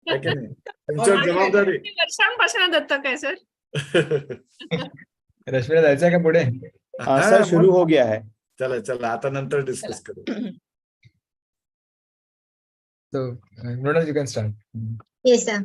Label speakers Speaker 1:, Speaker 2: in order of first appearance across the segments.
Speaker 1: है की नाही? तुमच्यावर जबाबदारी.
Speaker 2: वर्षांपासून दत्तक आहे सर.
Speaker 3: रश्मीला जायचंय का पुढे?
Speaker 4: सर शुरू हो गया है.
Speaker 1: चला चला आता नंतर डिस्कस करू.
Speaker 3: So, Mrunal, you can start.
Speaker 5: Yes, sir.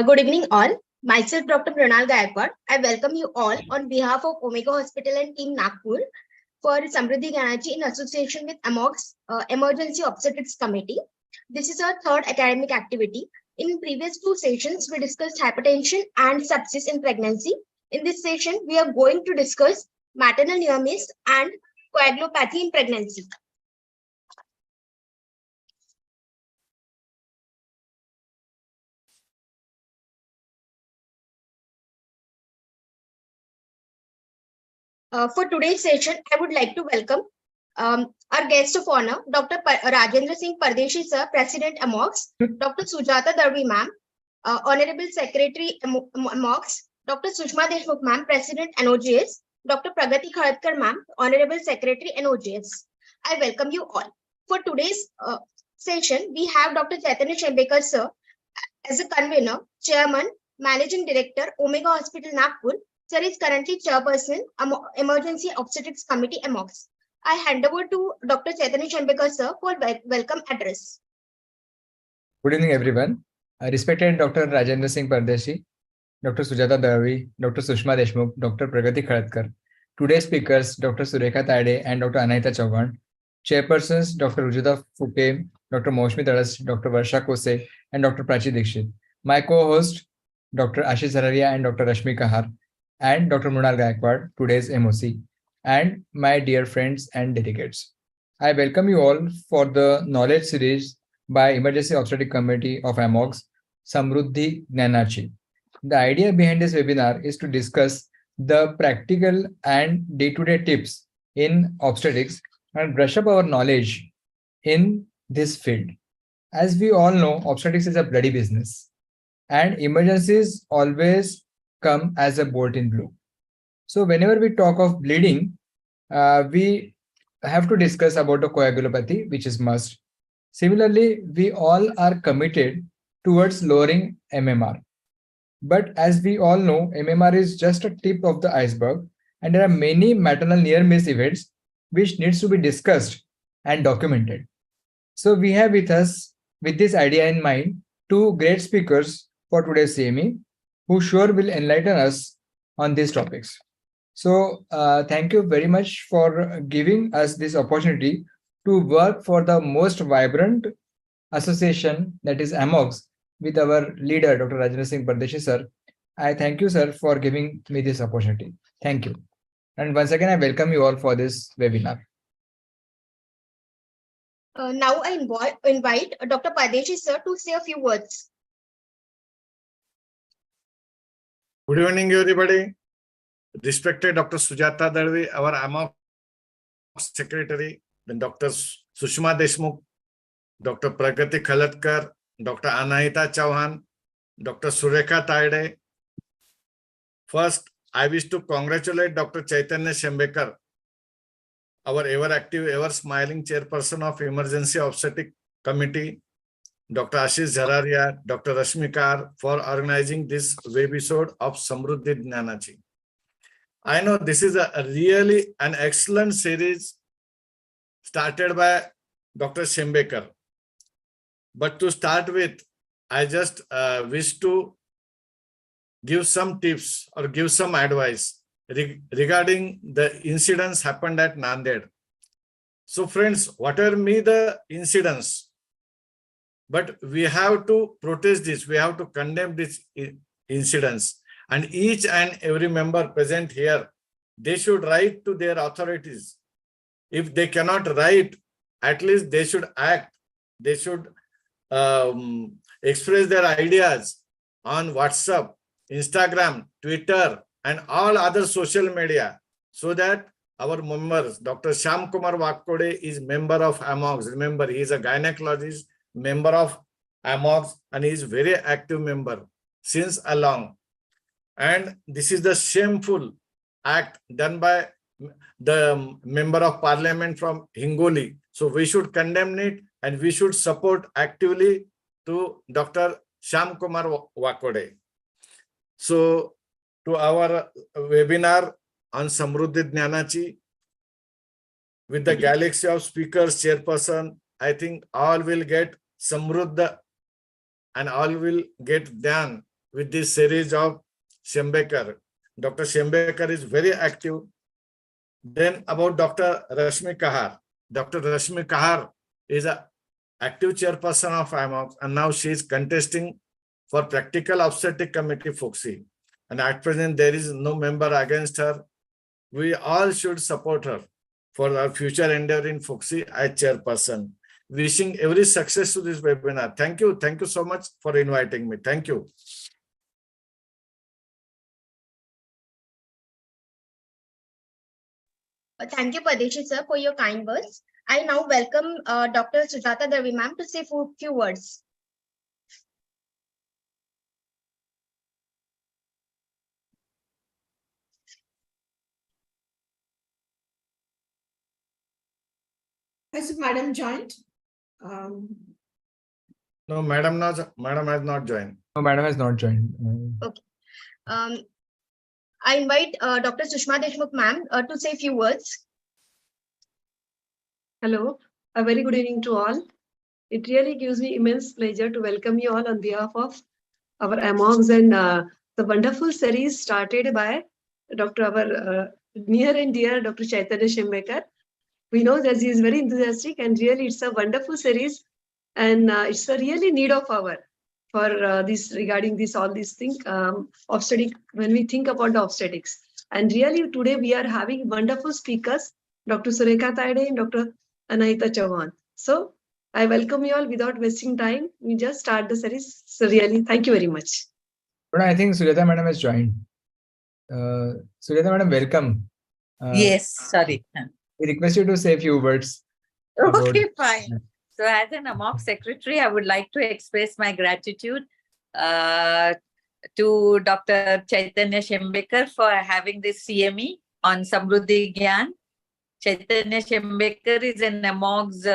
Speaker 5: Good evening, all. Myself, Dr. Pranal Gaikwad. I welcome you all on behalf of Omega Hospital and Team Nagpur for Samruddhi Gyanachi in association with AMOG's Emergency Obstetrics Committee. This is our third academic activity. In previous two sessions, we discussed hypertension and sepsis in pregnancy. In this session, we are going to discuss maternal near miss and coagulopathy in pregnancy. For today's session, I would like to welcome our guest of honor, Dr. Rajendra Singh Pardeshi, sir, President AMOGS, Dr. Sujata Darvi, ma'am, Honorable Secretary AMOGS, Dr. Sushma Deshmukh, ma'am, President NOGS, Dr. Pragati Khadkar, ma'am, Honorable Secretary NOGS. I welcome you all. For today's session, we have Dr. Chaitanya Shembekar, sir, as a convener, Chairman, Managing Director, Omega Hospital, Nagpur. Sir is currently Chairperson, Emergency Obstetrics Committee, AMOGS. I hand over to Dr. Chaitanya Shembekar, sir, for welcome address.
Speaker 3: Good evening, everyone. Respected Dr. Rajendra Singh Pardeshi, Dr. Sujata Darvi, Dr. Sushma Deshmukh, Dr. Pragati Khadkar. Today's speakers, Dr. Surekha Tade and Dr. Anahita Chauhan. Chairpersons, Dr. Rujuta Fuke, Dr. Moushmi Tadas, Dr. Varsha Kose, and Dr. Prachi Dixit. My co-host, Dr. Ashish Zararia and Dr. Rashmi Kahar, and Dr. Mrunal Gaikwad, today's MOC, and my dear friends and delegates. I welcome you all for the knowledge series by Emergency Obstetric Committee of AMOGS, Samruddhi Gyanachi. The idea behind this webinar is to discuss the practical and day-to-day tips in obstetrics and brush up our knowledge in this field. As we all know, obstetrics is a bloody business, and emergencies always come as a bolt in blue. So whenever we talk of bleeding, we have to discuss about the coagulopathy, which is must. Similarly, we all are committed towards lowering MMR. But as we all know, MMR is just a tip of the iceberg, and there are many maternal near miss events which needs to be discussed and documented. So we have with us, with this idea in mind, two great speakers for today's CME, who sure will enlighten us on these topics. So thank you very much for giving us this opportunity to work for the most vibrant association, that is AMOGS, with our leader, Dr. Rajendra Singh Pardeshi, sir. I thank you, sir, for giving me this opportunity. Thank you. And once again, I welcome you all for this webinar.
Speaker 5: Now I invite Dr. Pardeshi, sir, to say a few words.
Speaker 1: Good evening, everybody. Respected Dr. Sujata Darvi, our AMOGS secretary, then Dr. Sushma Deshmukh, Dr. Pragati Khadkar, Dr. Anahita Chauhan, Dr. Surekha Tade. First, I wish to congratulate Dr. Chaitanya Shembekar, our ever active, ever smiling chairperson of Emergency Obstetric Committee, Dr. Ashish Zararia, Dr. Rashmi Kahar, for organizing this webisode of Samruddhi Gyanachi. I know this is a really an excellent series started by Dr. Shembekar. But to start with, I just wish to give some tips or give some advice regarding the incidents happened at Nanded. So friends, whatever may the incidents, but we have to protest this, we have to condemn these incidents. And each and every member present here, they should write to their authorities. If they cannot write, at least they should act. They should express their ideas on WhatsApp, Instagram, Twitter, and all other social media, so that our members, Dr. Shyam Kumar Wakode is member of AMOGS. Remember, he is a gynecologist, member of AMOGS, and he is very active member since along. And this is the shameful act done by the member of parliament from Hingoli. So we should condemn it and we should support actively to Dr. Shyam Kumar Wakode. So to our webinar on Samruddhi Jnanachi, with the galaxy of speakers, chairperson, I think all will get Samruddha and all will get done with this series of Shembekar. Dr. Shembekar is very active. Then about Dr. Rashmi Kahar. Dr. Rashmi Kahar is an active chairperson of AMOGS, and now she is contesting for Practical Obstetric Committee FOCSI. And at present, there is no member against her. We all should support her for our future endeavor in FOCSI as chairperson. Wishing every success to this webinar. Thank you. Thank you so much for inviting me. Thank you.
Speaker 5: Thank you, Pardeshi sir, for your kind words. I now welcome Dr. Sujata Darvi ma'am to say few words.
Speaker 2: Has Madam joined?
Speaker 1: No, madam has not joined.
Speaker 3: No, madam has not joined.
Speaker 5: I invite Dr. Sushma Deshmukh ma'am to say few words.
Speaker 6: Hello, a very good evening to all. It really gives me immense pleasure to welcome you all on behalf of our AMOGS and the wonderful series started by our near and dear Dr. Chaitanya Shembekar. We know that he is very enthusiastic and really it's a wonderful series and it's a really need of our for this regarding this all these things obstetric when we think about the obstetrics. And really today we are having wonderful speakers, Dr. Surekha Tayade and Dr. Anahita Chauhan. So I welcome you all without wasting time. We just start the series. So really, thank you very much.
Speaker 3: But I think Sujata madam has joined. Sujata madam, welcome.
Speaker 7: Yes, sorry.
Speaker 3: We request you to say a few words. about-
Speaker 7: Okay, fine. So as an AMOGS secretary, I would like to express my gratitude to Dr. Chaitanya Shembekar for having this CME on Samruddhi Gyan. Chaitanya Shembekar is an AMOGS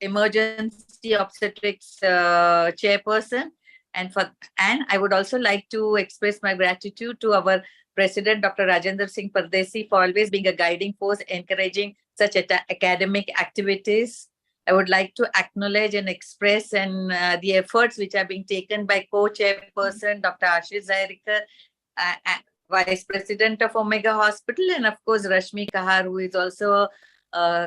Speaker 7: emergency obstetrics chairperson. And I would also like to express my gratitude to our President, Dr. Rajendra Singh Pardesi, for always being a guiding force, encouraging such academic activities. I would like to acknowledge and express the efforts which are being taken by co-chairperson, Dr. Ashish Zairikar, Vice President of Omega Hospital, and of course, Rashmi Kahar, who is also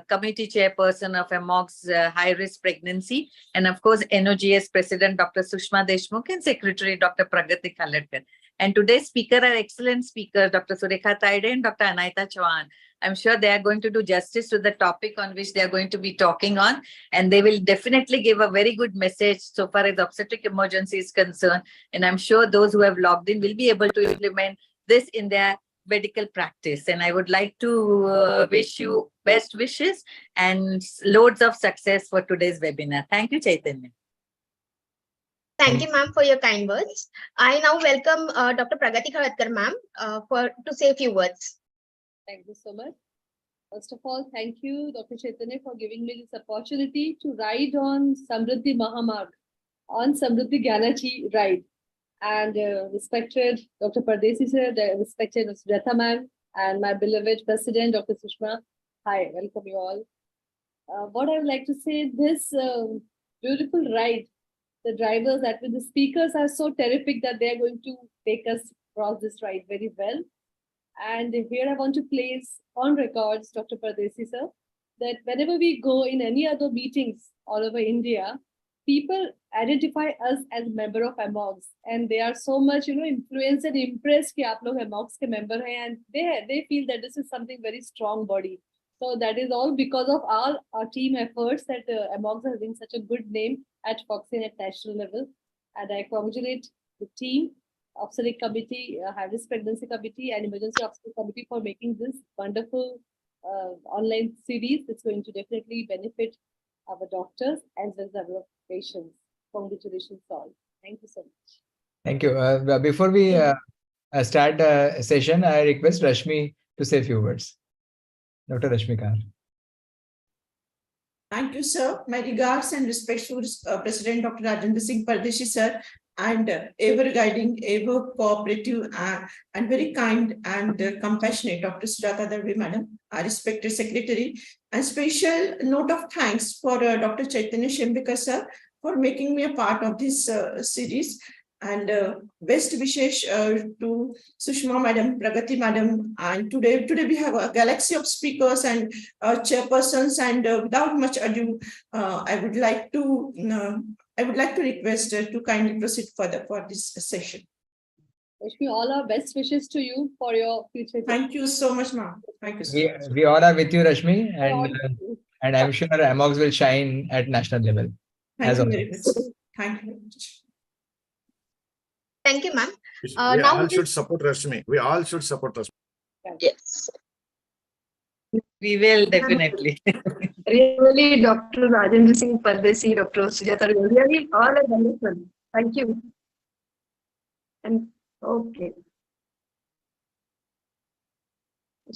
Speaker 7: committee chairperson of AMOGS high-risk pregnancy, and of course, NOGS President, Dr. Sushma Deshmukh, and Secretary, Dr. Pragati Khaladkar. And today's speaker are excellent speakers, Dr. Surekha Tayade and Dr. Anahita Chauhan. I'm sure they are going to do justice to the topic on which they are going to be talking on, and they will definitely give a very good message so far as obstetric emergency is concerned. And I'm sure those who have logged in will be able to implement this in their medical practice. And I would like to wish you best wishes and loads of success for today's webinar. Thank you, Chaitanya.
Speaker 5: Thank you, ma'am, for your kind words. I now welcome Dr. Pragati Khaladkar, ma'am, to say a few words.
Speaker 8: Thank you so much. First of all, thank you, Dr. Chaitanya, for giving me this opportunity to ride on Samruddhi Mahamarg, on Samruddhi Gyanachi ride. And respected Dr. Pardesi sir, respected Sujata ma'am, and my beloved President, Dr. Sushma. Hi, welcome you all. What I would like to say, this beautiful ride, the drivers, the speakers are so terrific that they are going to take us across this ride very well. And here I want to place on records, Dr. Pardesi sir, that whenever we go in any other meetings all over India, people identify us as a member of AMOGS, and they are so much, influenced and impressed कि आप लोग AMOGS के member हैं, and they feel that this is something very strong body. So that is all because of all our team efforts that AMOGS has been such a good name at FOCSI at national level. And I congratulate the team, Obstetric Committee, High-Risk Pregnancy Committee, and Emergency Obstetric Committee for making this wonderful online series. It's going to definitely benefit our doctors as well as our patients. Congratulations all. Thank you so much.
Speaker 3: Thank you. Before we start the session, I request Rashmi to say a few words. Dr. Rashmi Kar.
Speaker 2: Thank you, sir. My regards and respect to President Dr. Rajendra Singh Pardeshi, sir, and ever guiding, ever cooperative, and very kind and compassionate Dr. Sujata Darwe, madam, our respected secretary. And special note of thanks for Dr. Chaitanya Shembekar, sir, for making me a part of this series. And best wishes to Sushma madam, Pragati madam, and today we have a galaxy of speakers and chairpersons, and without much ado, I would like to request to kindly proceed further for this session.
Speaker 8: Wish me all our best wishes to you for your future.
Speaker 2: Thank you so much, ma'am. Thank you so much.
Speaker 3: We all are with you, Rashmi,
Speaker 8: All
Speaker 3: and
Speaker 8: of you.
Speaker 3: I'm sure AMOGS will shine at national level.
Speaker 2: Thank
Speaker 3: as
Speaker 2: you
Speaker 3: always.
Speaker 2: very much. Thank you very much.
Speaker 5: Thank you, ma'am.
Speaker 1: We
Speaker 5: now
Speaker 1: all
Speaker 5: we
Speaker 1: should support Rashmi. We all should support Rashmi.
Speaker 7: Yes. We will definitely.
Speaker 6: Really, Dr. Rajendra Singh Pardesi, Dr. Sujata, really all are wonderful. Thank you. And okay.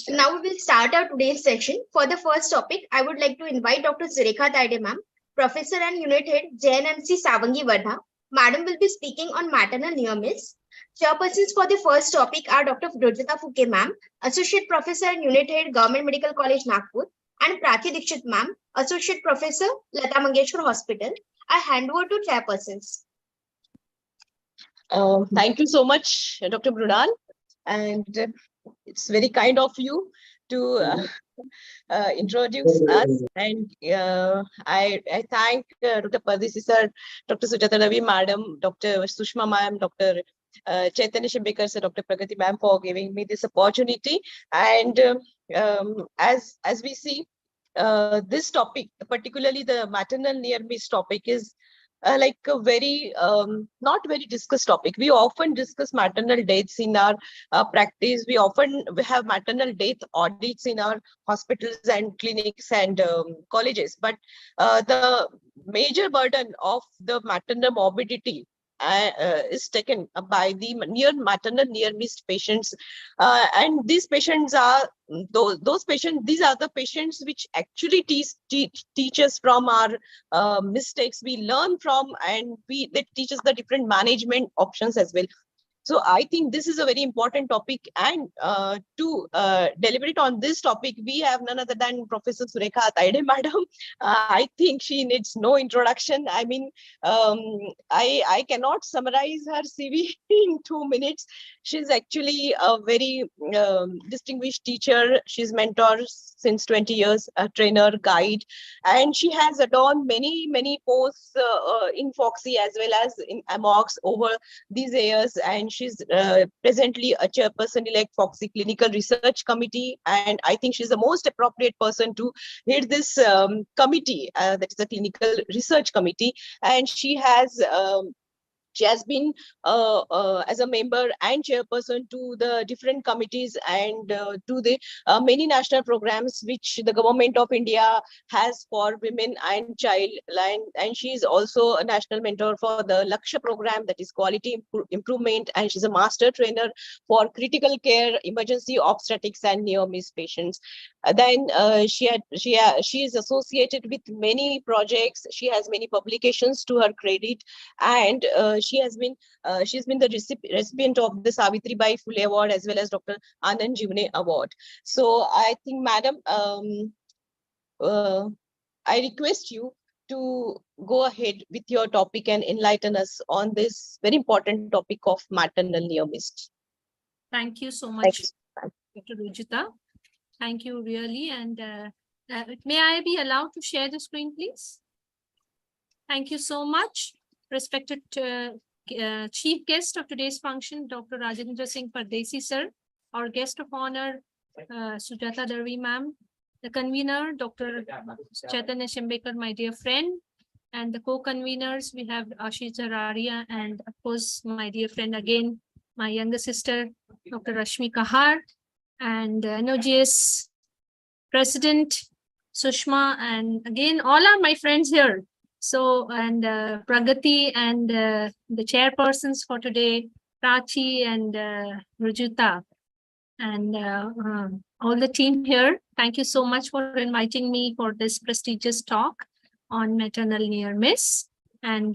Speaker 5: Now we will start our today's session. For the first topic, I would like to invite Dr. Surekha Tade, ma'am, Professor and Unit Head, JNMC Savangi Vardha. Madam will be speaking on maternal near miss. Chairpersons for the first topic are Dr. Rojita Phuke, ma'am, Associate Professor and Unit Head, Government Medical College, Nagpur, and Prachi Dikshit, ma'am, Associate Professor, Lata Mangeshkar Hospital. I hand over to chairpersons.
Speaker 9: Thank you so much, Dr. Brunal, and it's very kind of you to introduce us. And I thank Dr. Pardesi sir, Dr. Sujata Ravi madam, Dr. Sushma ma'am, Dr. Chaitanya Shembekar sir, Dr. Pragati ma'am for giving me this opportunity. And as we see, this topic, particularly the maternal near miss topic, is like a very not very discussed topic. We often discuss maternal deaths in our practice. We have maternal death audits in our hospitals and clinics and colleges. But the major burden of the maternal morbidity is taken by the maternal near missed patients, and these patients are those patients. These are the patients which actually teach us from our mistakes. We learn from, and they teach us the different management options as well. So I think this is a very important topic, and to deliberate on this topic, we have none other than Professor Surekha Tade, madam. I think she needs no introduction. I mean, I cannot summarize her CV in 2 minutes. She's actually a very distinguished teacher. She's mentor since 20 years, a trainer, guide, and she has adorned many posts in Foxy as well as in AMOGS over these years, and she's presently a chairperson-elect Foxy Clinical Research Committee, and I think she's the most appropriate person to lead this committee, that is a clinical research committee, and she has been as a member and chairperson to the different committees and to the many national programs which the government of India has for women and child. And she is also a national mentor for the Lakshya program, that is quality improvement, and she's a master trainer for critical care, emergency obstetrics and near-miss patients. Then she is associated with many projects. She has many publications to her credit, and she's been the recipient of the Savitribai Phule Award as well as Dr. Anand Jivne Award. So I think, madam, I request you to go ahead with your topic and enlighten us on this very important topic of maternal near miss.
Speaker 10: Thank you so much, Dr. Rojita. Thank you, really. And may I be allowed to share the screen, please? Thank you so much, respected chief guest of today's function, Dr. Rajendra Singh Pardesi, sir, our guest of honor, Sujata Darwe, ma'am, the convener, Dr. Chaitanya Shembekar, my dear friend, And the co-conveners, we have Ashish Zararia and of course, my dear friend again, my younger sister, Dr. Rashmi Kahar, and NOGS President Sushma, and again, all are my friends here. So, and Pragati and the chairpersons for today, Prachi and Rujita, and all the team here. Thank you so much for inviting me for this prestigious talk on maternal near miss. And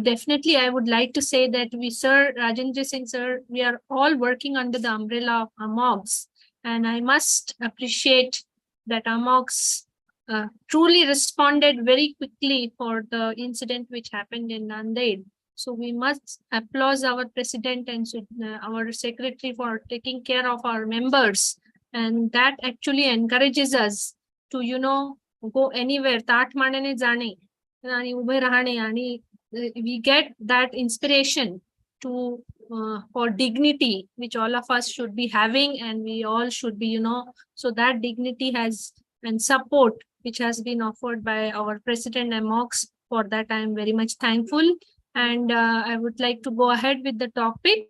Speaker 10: definitely, I would like to say that we, sir, Rajendra Singh, sir, we are all working under the umbrella of AMOGS. And I must appreciate that AMOGS truly responded very quickly for the incident which happened in Nanded. So we must applaud our president and our secretary for taking care of our members. And that actually encourages us to, you know, go anywhere. ताठ मांडणे जाणे आणि उभे राहणे आणि we get that inspiration to for dignity, which all of us should be having, and we all should be, you know, so that dignity has and support which has been offered by our president AMOGS. For that, I am very much thankful. And I would like to go ahead with the topic.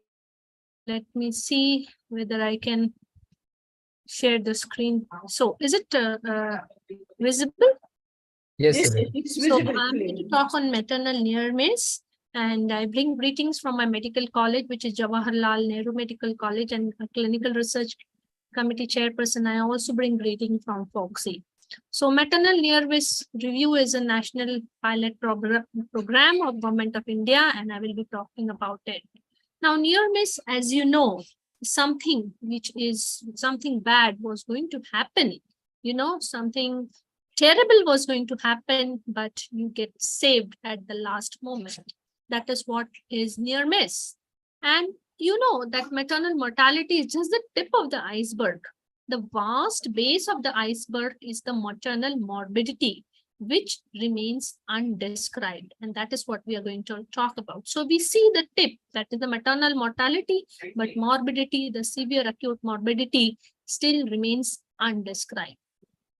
Speaker 10: Let me see whether I can share the screen. So is it visible?
Speaker 3: Yes,
Speaker 2: Yes,
Speaker 3: Surya.
Speaker 2: it's
Speaker 10: So
Speaker 2: visible.
Speaker 10: I'm going to talk on maternal near miss, and I bring greetings from my medical college, which is Jawaharlal Nehru Medical College, and a clinical research committee chairperson. I also bring greetings from FOGSI. So maternal near miss review is a national pilot program of Government of India, and I will be talking about it. Now, near miss, as you know, something which is something bad was going to happen. You know, something terrible was going to happen, but you get saved at the last moment. That is what is near miss. And you know that maternal mortality is just the tip of the iceberg. The vast base of the iceberg is the maternal morbidity, which remains undescribed. And that is what we are going to talk about. So we see the tip, that is the maternal mortality, but morbidity, the severe acute morbidity, still remains undescribed.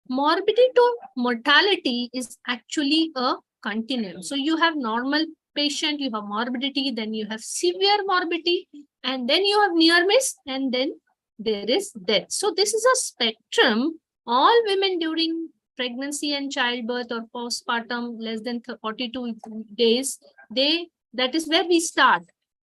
Speaker 10: Morbidity to mortality is actually a continuum. So you have normal patient, you have morbidity, then you have severe morbidity, and then you have near miss, and then there is death. So this is a spectrum. All women during pregnancy and childbirth or postpartum less than 42 days, that is where we start.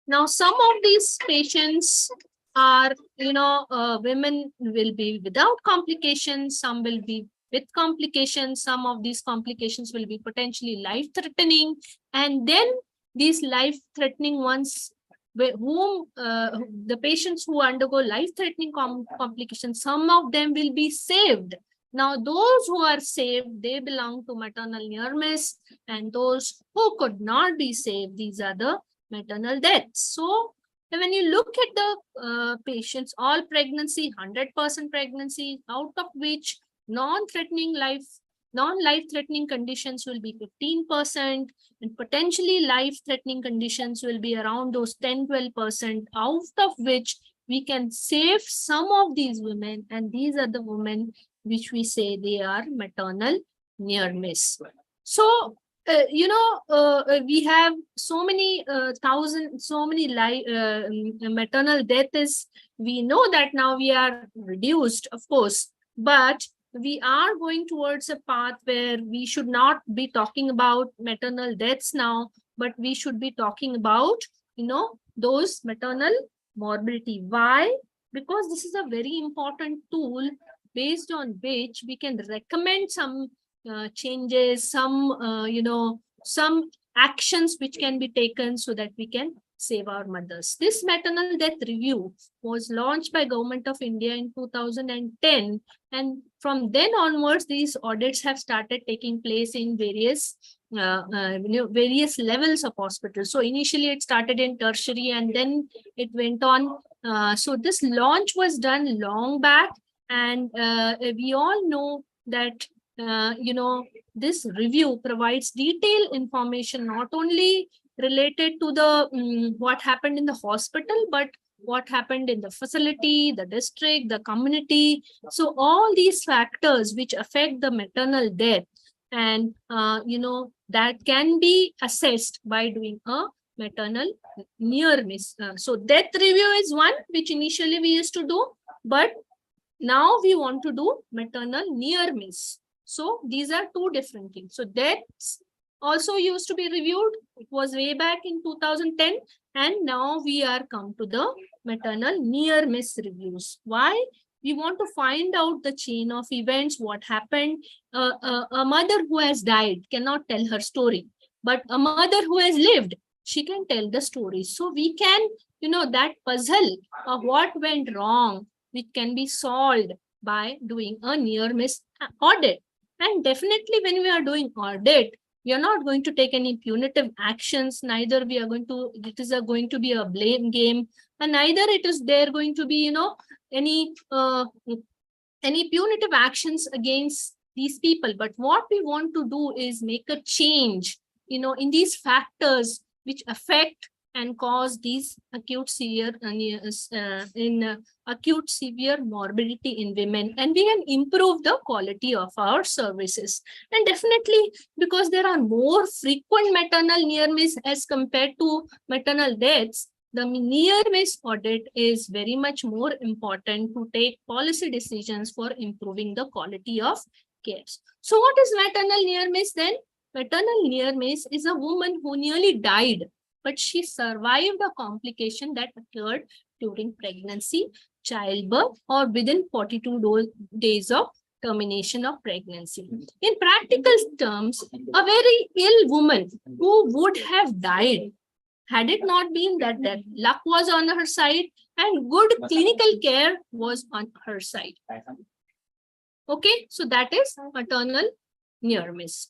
Speaker 10: Now, some of these patients are, you know, women will be without complications, some will be with complications, some of these complications will be potentially life-threatening, and then these life-threatening ones, whom the patients who undergo life-threatening complications, some of them will be saved. Now, those who are saved, they belong to maternal near miss, and those who could not be saved, these are the maternal deaths. So, when you look at the patients, all pregnancy, 100% pregnancy, out of which non-life-threatening conditions will be 15%, and potentially life-threatening conditions will be around those 10-12%, out of which we can save some of these women, and these are the women which we say they are maternal near miss. So, you know, we have so many maternal deaths. We know that now we are reduced, of course, but we are going towards a path where we should not be talking about maternal deaths now, but we should be talking about, you know, those maternal morbidity. Why? Because this is a very important tool based on which we can recommend some changes, some, you know, some actions which can be taken so that we can save our mothers. This maternal death review was launched by Government of India in 2010. And from then onwards, these audits have started taking place in various various levels of hospitals. So initially it started in tertiary and then it went on. So this launch was done long back. And we all know that you know, this review provides detailed information, not only related to the what happened in the hospital, but what happened in the facility, the district, the community. So all these factors which affect the maternal death, and that can be assessed by doing a maternal near miss. So death review is one which initially we used to do, but now we want to do maternal near miss. So these are two different things. So deaths also used to be reviewed. It was way back in 2010, and now we are come to the maternal near miss reviews. Why? We want to find out the chain of events, what happened. A mother who has died cannot tell her story, but a mother who has lived, she can tell the story. So we can, that puzzle of what went wrong, which can be solved by doing a near miss audit. And definitely when we are doing audit, we are not going to take any punitive actions, neither we are going to, it is going to be a blame game, and neither it is there going to be, any punitive actions against these people. But what we want to do is make a change, in these factors which affect and cause these acute severe acute severe morbidity in women, and we can improve the quality of our services. And definitely, because there are more frequent maternal near miss as compared to maternal deaths, the near miss audit is very much more important to take policy decisions for improving the quality of care. So what is maternal near miss then? Maternal near miss is a woman who nearly died, but she survived a complication that occurred during pregnancy, childbirth, or within 42 days of termination of pregnancy. In practical terms, a very ill woman who would have died had it not been that luck was on her side and good clinical care was on her side. Okay, so that is maternal near miss.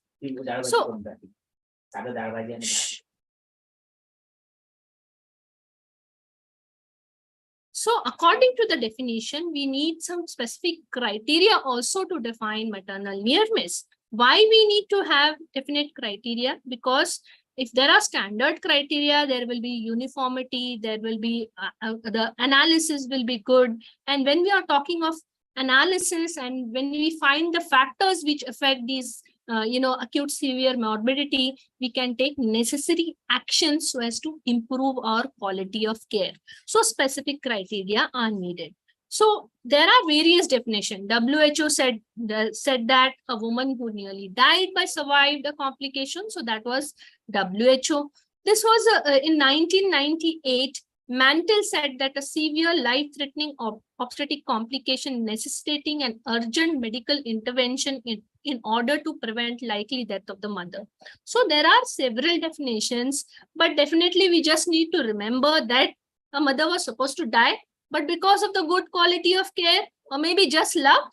Speaker 10: So according to the definition, we need some specific criteria also to define maternal near miss. Why we need to have definite criteria? Because if there are standard criteria, there will be uniformity, there will be the analysis will be good. And when we are talking of analysis and when we find the factors which affect these acute severe morbidity, we can take necessary actions so as to improve our quality of care. So specific criteria are needed. So there are various definitions. WHO said that a woman who nearly died but survived a complication. So that was WHO. This was in 1998. Mantel said that a severe life-threatening obstetric complication necessitating an urgent medical intervention in order to prevent likely death of the mother. So there are several definitions, but definitely we just need to remember that a mother was supposed to die, but because of the good quality of care, or maybe just luck,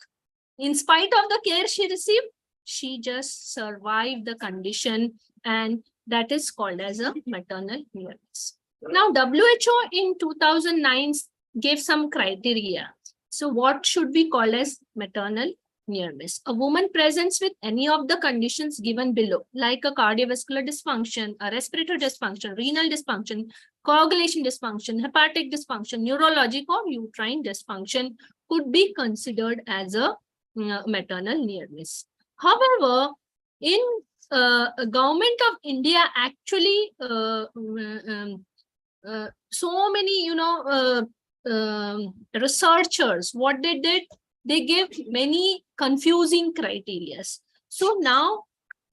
Speaker 10: in spite of the care she received, she just survived the condition, and that is called as a maternal near miss. Now, WHO in 2009 gave some criteria. So what should be called as maternal near miss? A woman presents with any of the conditions given below, like a cardiovascular dysfunction, a respiratory dysfunction, renal dysfunction, coagulation dysfunction, hepatic dysfunction, neurologic or uterine dysfunction, could be considered as a maternal near miss. However, in Government of India actually so many researchers, what they did, they gave many confusing criteria. So now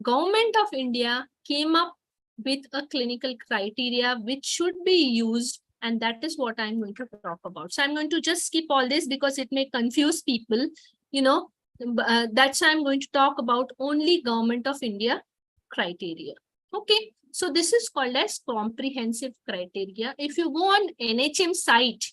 Speaker 10: Government of India came up with a clinical criteria which should be used, and that is what I'm going to talk about. So I'm going to just skip all this because it may confuse people, that's why I'm going to talk about only Government of India criteria. Okay, so this is called as comprehensive criteria. If you go on NHM site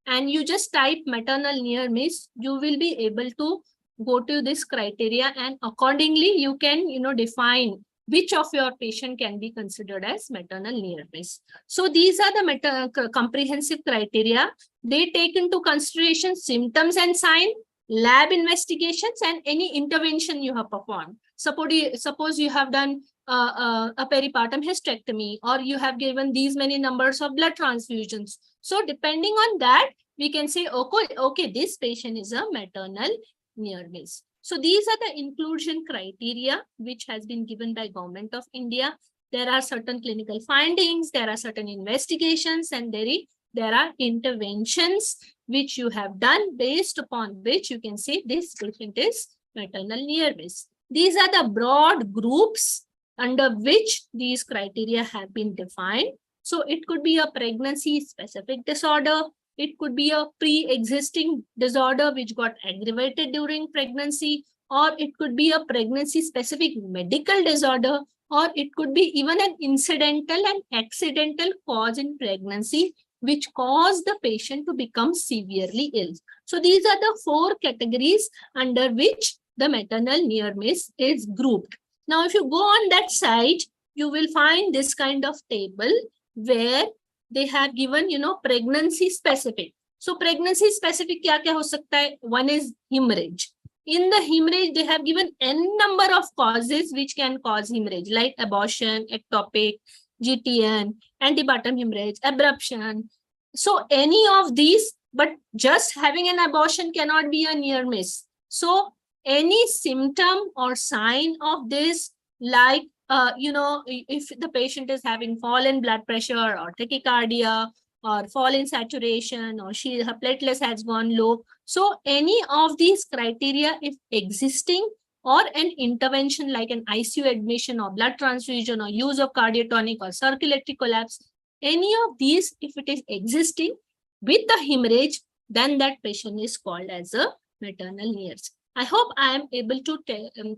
Speaker 10: and you just type maternal near miss, you will be able to go to this criteria, and accordingly you can define which of your patient can be considered as maternal near miss. So these are the comprehensive criteria. They take into consideration symptoms and signs, lab investigations, and any intervention you have performed. Suppose you have done a peripartum hysterectomy, or you have given these many numbers of blood transfusions. So depending on that, we can say, okay, this patient is a maternal near miss. So these are the inclusion criteria which has been given by Government of India. There are certain clinical findings, there are certain investigations, and there are interventions which you have done, based upon which you can say this patient is maternal near miss. These are the broad groups under which these criteria have been defined. So it could be a pregnancy specific disorder. It could be a pre-existing disorder which got aggravated during pregnancy, or it could be a pregnancy specific medical disorder, or it could be even an incidental and accidental cause in pregnancy which caused the patient to become severely ill. So these are the 4 categories under which the maternal near miss is grouped. Now, if you go on that site, you will find this kind of table where they have given, pregnancy specific. So pregnancy specific kya ho sakta hai? One is hemorrhage. In the hemorrhage, they have given n number of causes which can cause hemorrhage, like abortion, ectopic, GTN, antepartum hemorrhage, abruption. So any of these, but just having an abortion cannot be a near miss. So any symptom or sign of this, like, if the patient is having fall in blood pressure or tachycardia or fall in saturation, or her platelets has gone low. So any of these criteria, if existing, or an intervention like an ICU admission or blood transfusion or use of cardiotonic or circulatory collapse, any of these, if it is existing with the hemorrhage, then that patient is called as a maternal near miss. I hope I am able to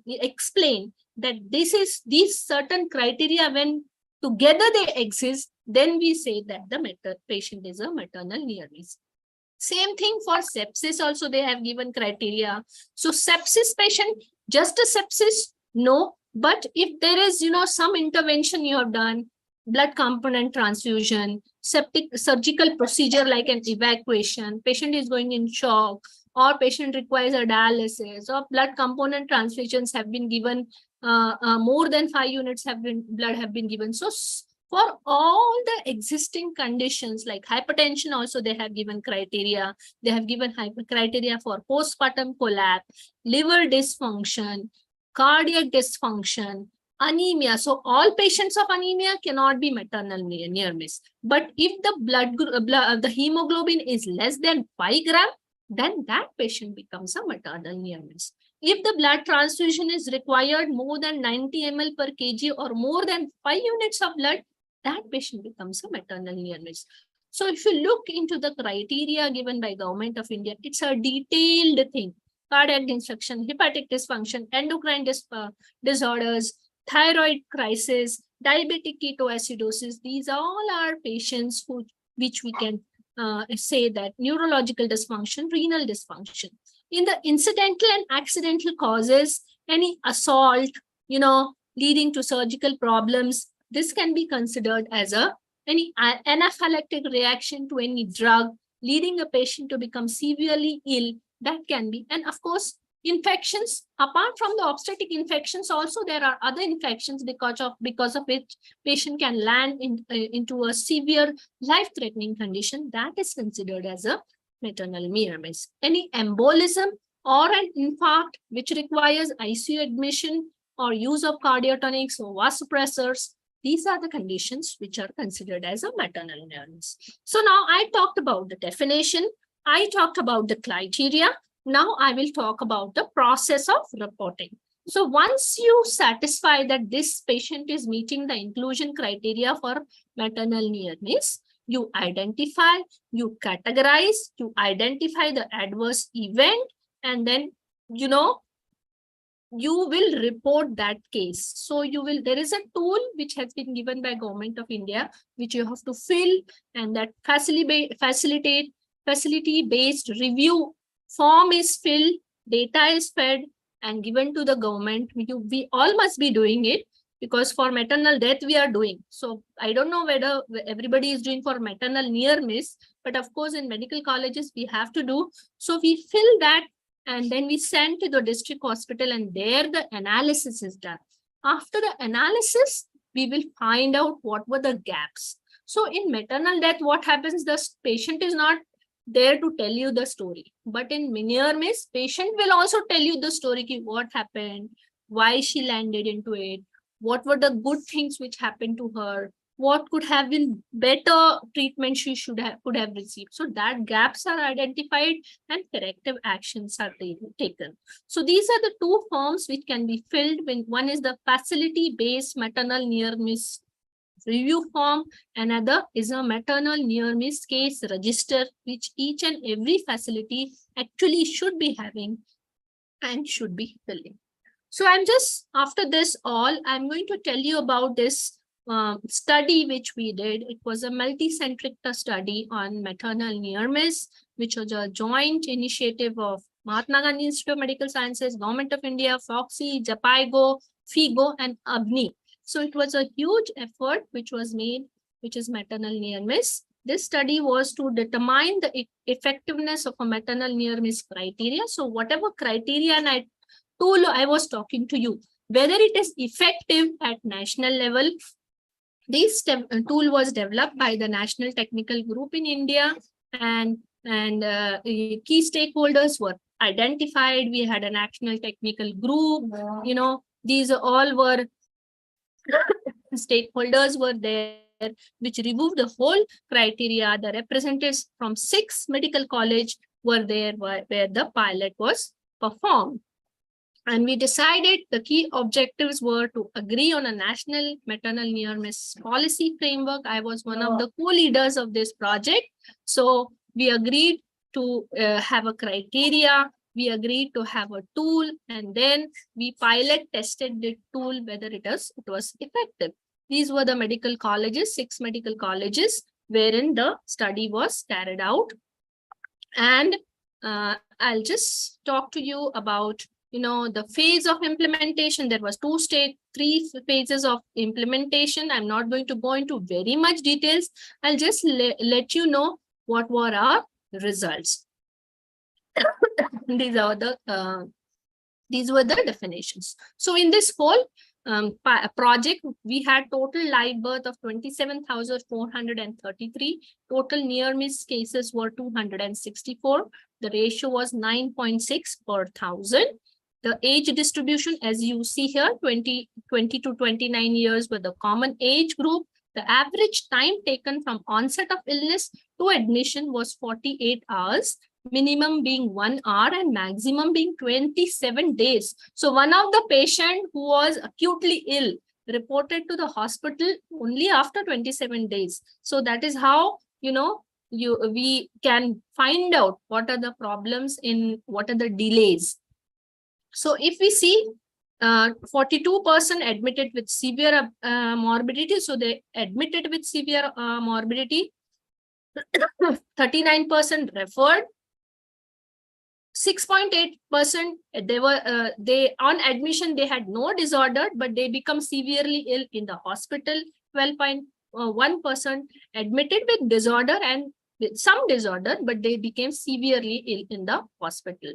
Speaker 10: explain that these certain criteria, when together they exist, then we say that the patient is a maternal near miss. Same thing for sepsis also, they have given criteria. So sepsis patient, just a sepsis, no. But if there is, some intervention you have done, blood component transfusion, surgical procedure like an evacuation, patient is going in shock, or patient requires a dialysis, or blood component transfusions have been given, more than 5 units blood have been given. So for all the existing conditions like hypertension also, they have given criteria. They have given criteria for postpartum collapse, liver dysfunction, cardiac dysfunction, anemia. So all patients of anemia cannot be maternal near miss. But if the hemoglobin is less than 5 grams, then that patient becomes a maternal near miss. If the blood transfusion is required more than 90 ml per kg or more than 5 units of blood, that patient becomes a maternal near miss. So if you look into the criteria given by Government of India, it's a detailed thing. Cardiac dysfunction, hepatic dysfunction, endocrine disorders, thyroid crisis, diabetic ketoacidosis. These all are patients which we can say that neurological dysfunction, renal dysfunction. In the incidental and accidental causes, any assault, leading to surgical problems, this can be considered as any anaphylactic reaction to any drug, leading a patient to become severely ill. That can be. And of course, infections, apart from the obstetric infections, also there are other infections because of which patient can land into a severe life-threatening condition. That is considered as a maternal near miss. Any embolism or an infarct which requires ICU admission or use of cardiotonics or vasopressors, these are the conditions which are considered as a maternal near miss. So now I talked about the definition, I talked about the criteria. Now I will talk about the process of reporting. So once you satisfy that this patient is meeting the inclusion criteria for maternal near miss, you identify, you categorize, you identify the adverse event, and then, you will report that case. So there is a tool which has been given by Government of India, which you have to fill, and that facility-based review form is filled, data is fed and given to the government. We all must be doing it, because for maternal death we are doing. So I don't know whether everybody is doing for maternal near miss, but of course in medical colleges we have to do. So we fill that and then we send to the district hospital, and there the analysis is done. After the analysis, we will find out what were the gaps. So in maternal death, what happens? The patient is not there to tell you the story. But in near miss, patient will also tell you the story, ki what happened, why she landed into it, what were the good things which happened to her, what could have been better treatment she could have received. So that gaps are identified and corrective actions are taken. So these are the two forms which can be filled when one is the facility-based maternal near miss review form, another is a maternal near miss case register, which each and every facility actually should be having and should be filling. So I'm just, after this all, I'm going to tell you about this study which we did. It was a multi-centric study on maternal near miss, which was a joint initiative of Mahatma Gandhi Institute of Medical Sciences, Government of India, FOXI, JAPIGO, FIGO, and ABNI. So it was a huge effort which was made, which is maternal near miss. This study was to determine the effectiveness of a maternal near miss criteria. So whatever criteria and tool I was talking to you, whether it is effective at national level. This tool was developed by the National Technical Group in India, and key stakeholders were identified. We had a national technical group. You know, these all were stakeholders were there, which removed the whole criteria. The representatives from 6 medical colleges were there where the pilot was performed. And we decided the key objectives were to agree on a national maternal near miss policy framework. I was one of the co-leaders of this project. So we agreed to have a criteria. We agreed to have a tool, and then we pilot tested the tool, whether it was effective. These were the medical colleges, 6 medical colleges, wherein the study was carried out. And I'll just talk to you about, you know, the phase of implementation. There was 3 phases of implementation. I'm not going to go into very much details. I'll just let you know what were our results. These were the definitions. So in this whole project, we had total live birth of 27,433. Total near miss cases were 264. The ratio was 9.6 per 1,000. The age distribution, as you see here, 20 to 29 years were the common age group. The average time taken from onset of illness to admission was 48 hours, minimum being 1 hour and maximum being 27 days. So one of the patient who was acutely ill reported to the hospital only after 27 days. So that is how, you know, we can find out what are the problems in, what are the delays. So if we see 42% admitted with severe morbidity, so they admitted with severe morbidity, 39% referred, 6.8% they on admission they had no disorder, but they become severely ill in the hospital. 12.1% admitted with disorder and with some disorder, but they became severely ill in the hospital.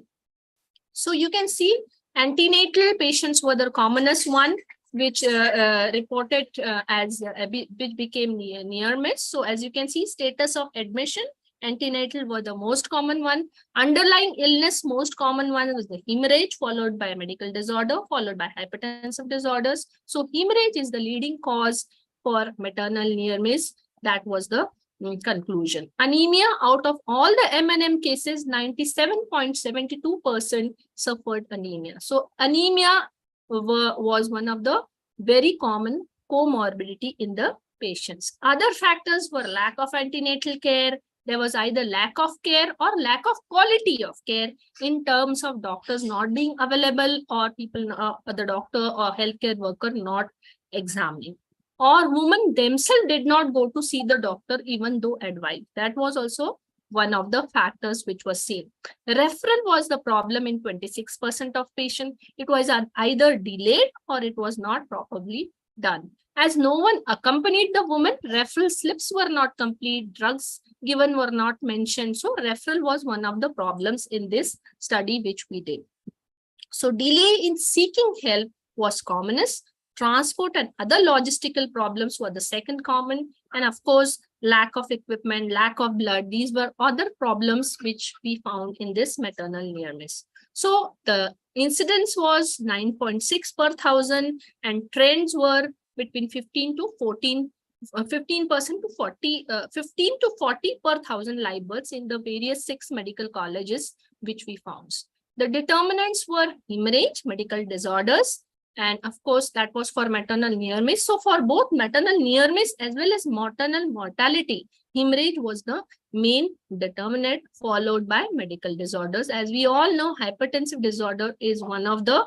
Speaker 10: So you can see antenatal patients were the commonest one, which reported which became near miss. So as you can see, status of admission, antenatal were the most common one. Underlying illness, most common one was the hemorrhage, followed by medical disorder, followed by hypertensive disorders. So hemorrhage is the leading cause for maternal near miss. That was the conclusion. Anemia, out of all the MNM cases, 97.72% suffered anemia. So anemia was one of the very common comorbidity in the patients. Other factors were lack of antenatal care. There was either lack of care or lack of quality of care in terms of doctors not being available, or people, the doctor or healthcare worker not examining, or women themselves did not go to see the doctor even though advised. That was also one of the factors which was seen. Referral was the problem in 26% of patients. It was either delayed or it was not properly done. As no one accompanied the woman, referral slips were not complete, drugs given were not mentioned. So referral was one of the problems in this study which we did. So delay in seeking help was commonest. Transport and other logistical problems were the second common. And of course, lack of equipment, lack of blood. These were other problems which we found in this maternal near miss. So the incidence was 9.6 per thousand, and trends were between 15% to 40 per thousand live births in the various 6 medical colleges which we found. The determinants were hemorrhage, medical disorders, and of course that was for maternal near miss. So for both maternal near miss as well as maternal mortality, hemorrhage was the main determinant, followed by medical disorders. As we all know, hypertensive disorder is one of the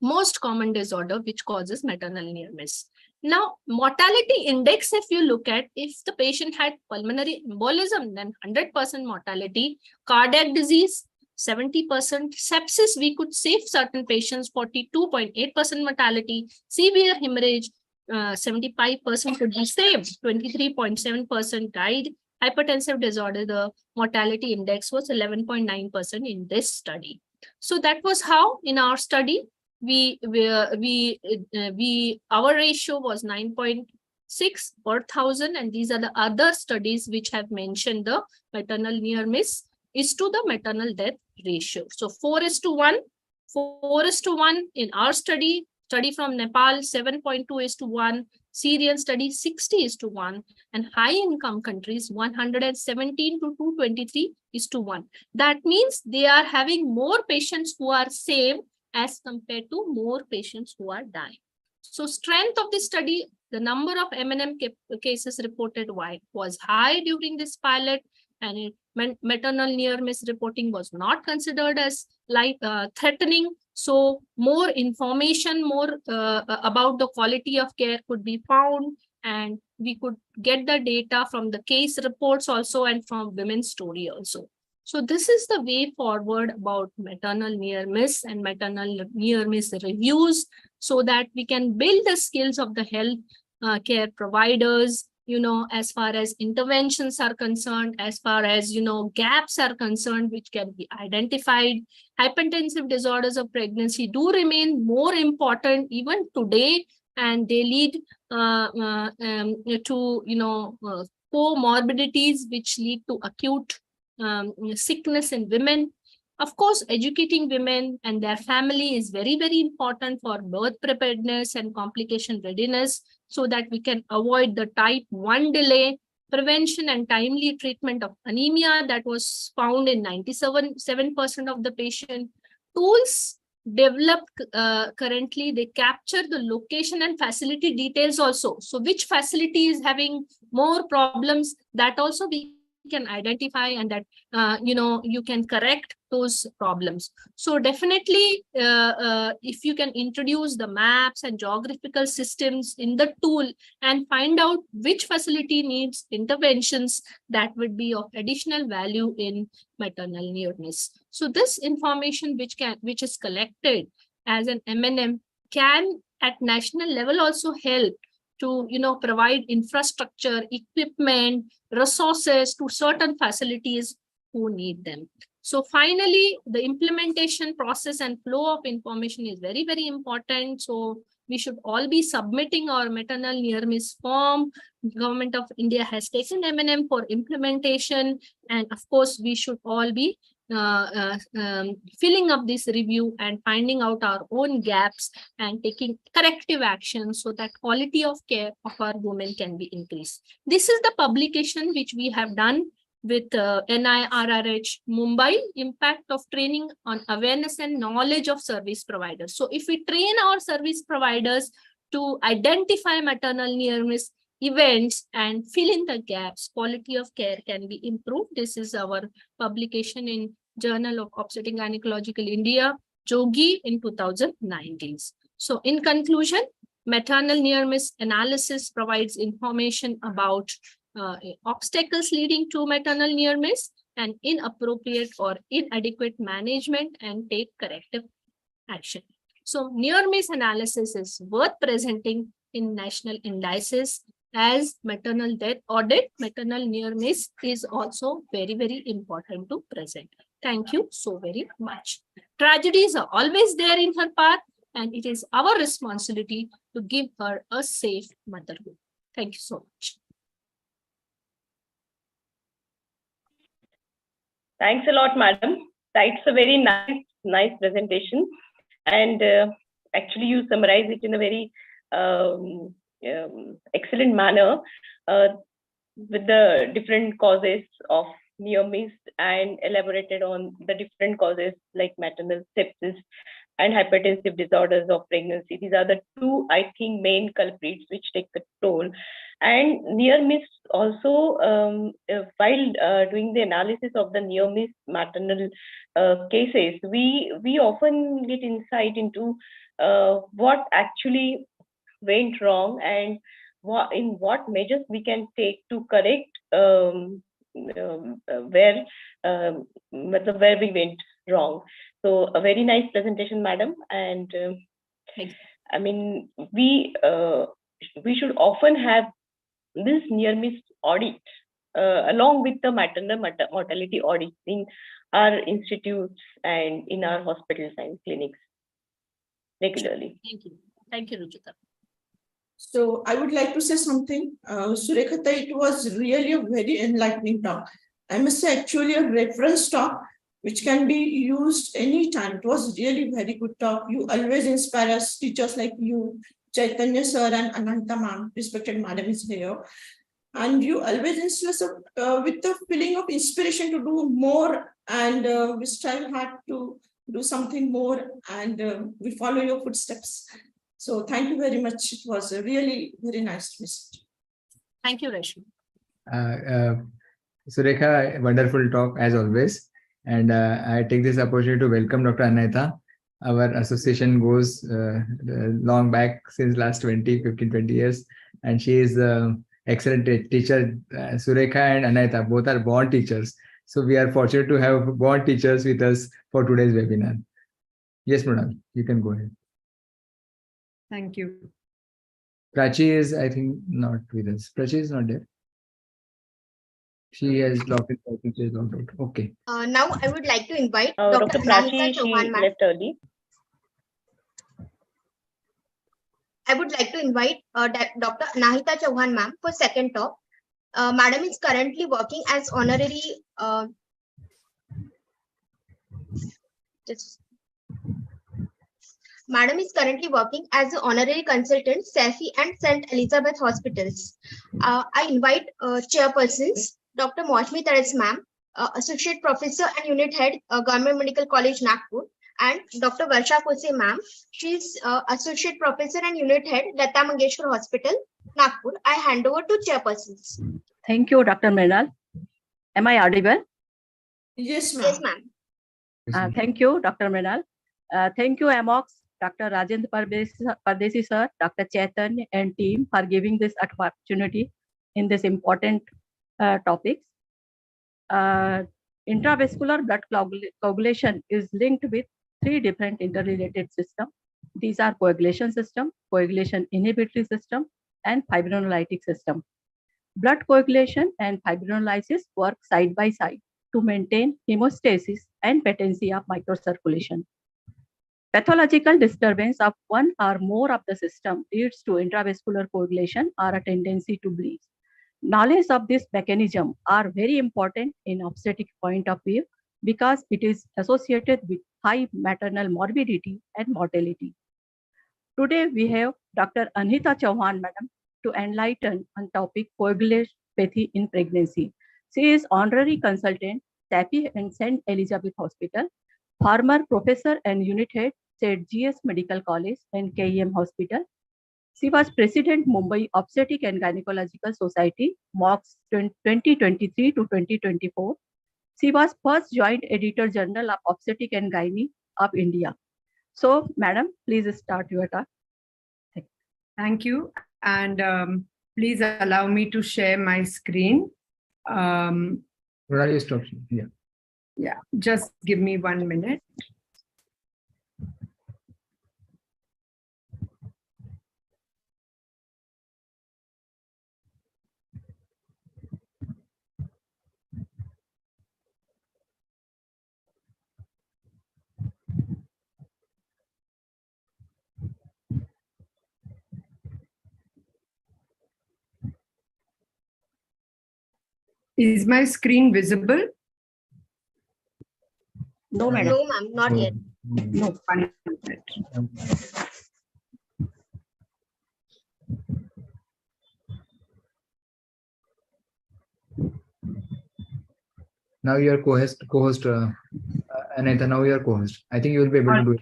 Speaker 10: most common disorder which causes maternal near miss. Now, mortality index, if you look at, if the patient had pulmonary embolism, then 100% mortality, cardiac disease, 70%, sepsis, we could save certain patients, 42.8% mortality, severe hemorrhage, 75% could be saved, 23.7% died. Hypertensive disorder, the mortality index was 11.9% in this study. So that was how in our study, our ratio was 9.6 per thousand, and these are the other studies which have mentioned the maternal near miss is to the maternal death ratio. So 4:1, 4:1 in our study from Nepal, 7.2:1, Syrian study 60:1, and high income countries 117 to 223:1. That means they are having more patients who are saved as compared to more patients who are dying. So strength of the study, the number of MNM cases reported was high during this pilot, and maternal near miss reporting was not considered as life-threatening. So more information, about the quality of care could be found, and we could get the data from the case reports also and from women's story also. So this is the way forward about maternal near miss and maternal near miss reviews, so that we can build the skills of the health care providers, as far as interventions are concerned, as far as, gaps are concerned, which can be identified. Hypertensive disorders of pregnancy do remain more important even today, and they lead to, comorbidities which lead to acute sickness in women. Of course, educating women and their family is very, very important for birth preparedness and complication readiness, so that we can avoid the type 1 delay, prevention and timely treatment of anemia that was found in 97% of the patient. Tools developed currently, they capture the location and facility details also. So which facility is having more problems, that also we can identify, and that you can correct those problems. So definitely if you can introduce the maps and geographical systems in the tool and find out which facility needs interventions, that would be of additional value in maternal near miss. So this information which is collected as an MNM can at national level also help to provide infrastructure, equipment, resources to certain facilities who need them. So finally, the implementation process and flow of information is very, very important. So we should all be submitting our maternal near miss form. Government of India has taken MNM for implementation, and of course we should all be filling up this review and finding out our own gaps and taking corrective action, so that quality of care of our women can be increased. This is the publication which we have done with NIRRH Mumbai, impact of training on awareness and knowledge of service providers. So if we train our service providers to identify maternal near miss events and fill in the gaps, quality of care can be improved. This is our publication in Journal of Obstetrics and Gynecological India, Jogi, in 2019. So in conclusion, maternal near miss analysis provides information about obstacles leading to maternal near miss and inappropriate or inadequate management, and take corrective action. So near miss analysis is worth presenting in national indices. As maternal death audit, maternal near miss is also very, very important to present. Thank you so very much. Tragedies are always there in her path, and it is our responsibility to give her a safe motherhood. Thank you so much.
Speaker 11: Thanks a lot, madam. That's a very nice presentation. And actually, you summarize it in a very excellent manner with the different causes of near miss and elaborated on the different causes like maternal sepsis and hypertensive disorders of pregnancy. These are the two, I think, main culprits which take the toll. And near miss also, while doing the analysis of the near miss maternal cases, we often get insight into what actually went wrong and what measures we can take to correct where we went wrong. So a very nice presentation, madam. And I mean, we should often have this near miss audit along with the maternal mortality audit in our institutes and in our hospitals and clinics regularly.
Speaker 10: Thank you, Ruchita.
Speaker 2: So I would like to say something. Surekhata, it was really a very enlightening talk. I must say actually a reference talk which can be used anytime. It was really very good talk. You always inspire us, teachers like you, Chaitanya sir and Ananta ma'am, respected madam is here. And you always inspire us with the feeling of inspiration to do more, and we strive hard to do something more, and we follow your footsteps. So thank you very much. It was a really very nice message.
Speaker 10: Thank you, Rashmi.
Speaker 3: Surekha, wonderful talk as always. And I take this opportunity to welcome Dr. Anahita. Our association goes long back since last 15-20 years. And she is excellent teacher. Surekha and Anahita, both are born teachers. So we are fortunate to have born teachers with us for today's webinar. Yes, Mrunal, you can go ahead.
Speaker 6: Thank you.
Speaker 3: Prachi is, I think, not with us. Prachi is not there. She has logged in. I think she is logged out. Okay.
Speaker 5: Now I would like to invite
Speaker 11: Dr. Prachi,
Speaker 5: Anahita
Speaker 11: she
Speaker 5: Chauhan, ma'am.
Speaker 11: left early.
Speaker 5: I would like to invite Dr. Anahita Chauhan, ma'am, for second talk. Madam is currently working as honorary Madam is currently working as an honorary consultant, Safi and St. Elizabeth Hospitals. I invite chairpersons, Dr. Maushmi Taras, ma'am, Associate Professor and Unit Head, Government Medical College, Nagpur, and Dr. Varsha Kose, ma'am. She's Associate Professor and Unit Head, Lata Mangeshkar Hospital, Nagpur. I hand over to chairpersons.
Speaker 12: Thank you, Dr. Mrinal. Am I audible?
Speaker 2: Yes, ma'am.
Speaker 5: Yes, ma'am.
Speaker 12: Thank you, Dr. Mrinal. Thank you, AMOX, Dr. Rajendra Pardesi sir, Dr. Chaitanya and team for giving this opportunity in this important topics. Intravascular blood coagulation is linked with three different interrelated systems. These are coagulation system, coagulation inhibitory system, and fibrinolytic system. Blood coagulation and fibrinolysis work side by side to maintain hemostasis and patency of microcirculation. Pathological disturbance of one or more of the system leads to intravascular coagulation or a tendency to bleed. Knowledge of this mechanism are very important in obstetric point of view because it is associated with high maternal morbidity and mortality. Today we have Dr. Anahita Chauhan, madam, to enlighten on topic coagulopathy in pregnancy. She is honorary consultant, Safi and St. Elizabeth Hospital, former professor and unit head, St. GS Medical College and KEM Hospital. She was President Mumbai Obstetric and Gynecological Society, MOX 2023 to 2024. She was first Joint Editor General of Obstetric and Gynae of India. So, madam, please start your talk.
Speaker 13: Thank you. And please allow me to share my screen. Yeah, just give me 1 minute. Is my screen visible?
Speaker 12: No, madam.
Speaker 5: No, ma'am, not yet.
Speaker 13: No, 1 minute.
Speaker 3: Now you are co-host, Anita, now you are co-host. I think you will be able to do it.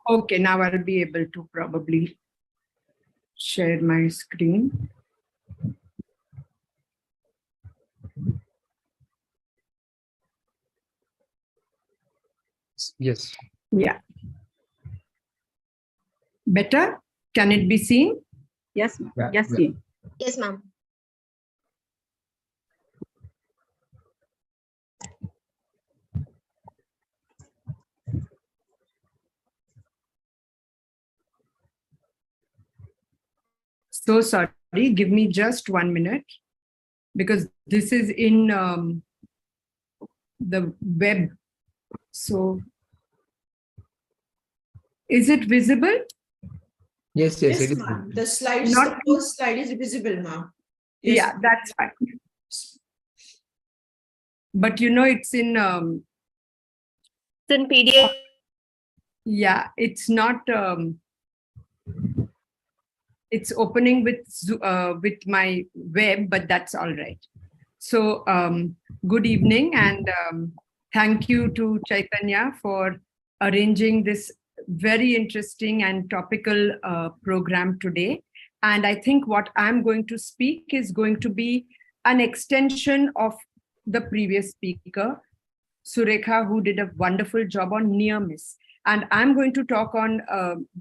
Speaker 13: Okay, now I'll be able to probably share my screen.
Speaker 3: Yes.
Speaker 13: Yeah. Better? Can it be seen?
Speaker 12: Yes, ma'am.
Speaker 3: Yeah,
Speaker 12: Yes,
Speaker 3: yeah.
Speaker 12: see.
Speaker 5: Yes, ma'am.
Speaker 13: So sorry, give me just 1 minute because this is in the web. So is it visible?
Speaker 3: Yes,
Speaker 2: Yes,
Speaker 3: it is.
Speaker 2: ma'am. The slides,
Speaker 13: Not-
Speaker 2: the first slide is visible, ma'am. Yes.
Speaker 13: Yeah, that's fine. But you know, it's in,
Speaker 5: It's in PDF.
Speaker 13: yeah, it's not, it's opening with my web, but that's all right. So good evening and thank you to Chaitanya for arranging this very interesting and topical program today. And I think what I'm going to speak is going to be an extension of the previous speaker, Surekha, who did a wonderful job on near miss. And I'm going to talk on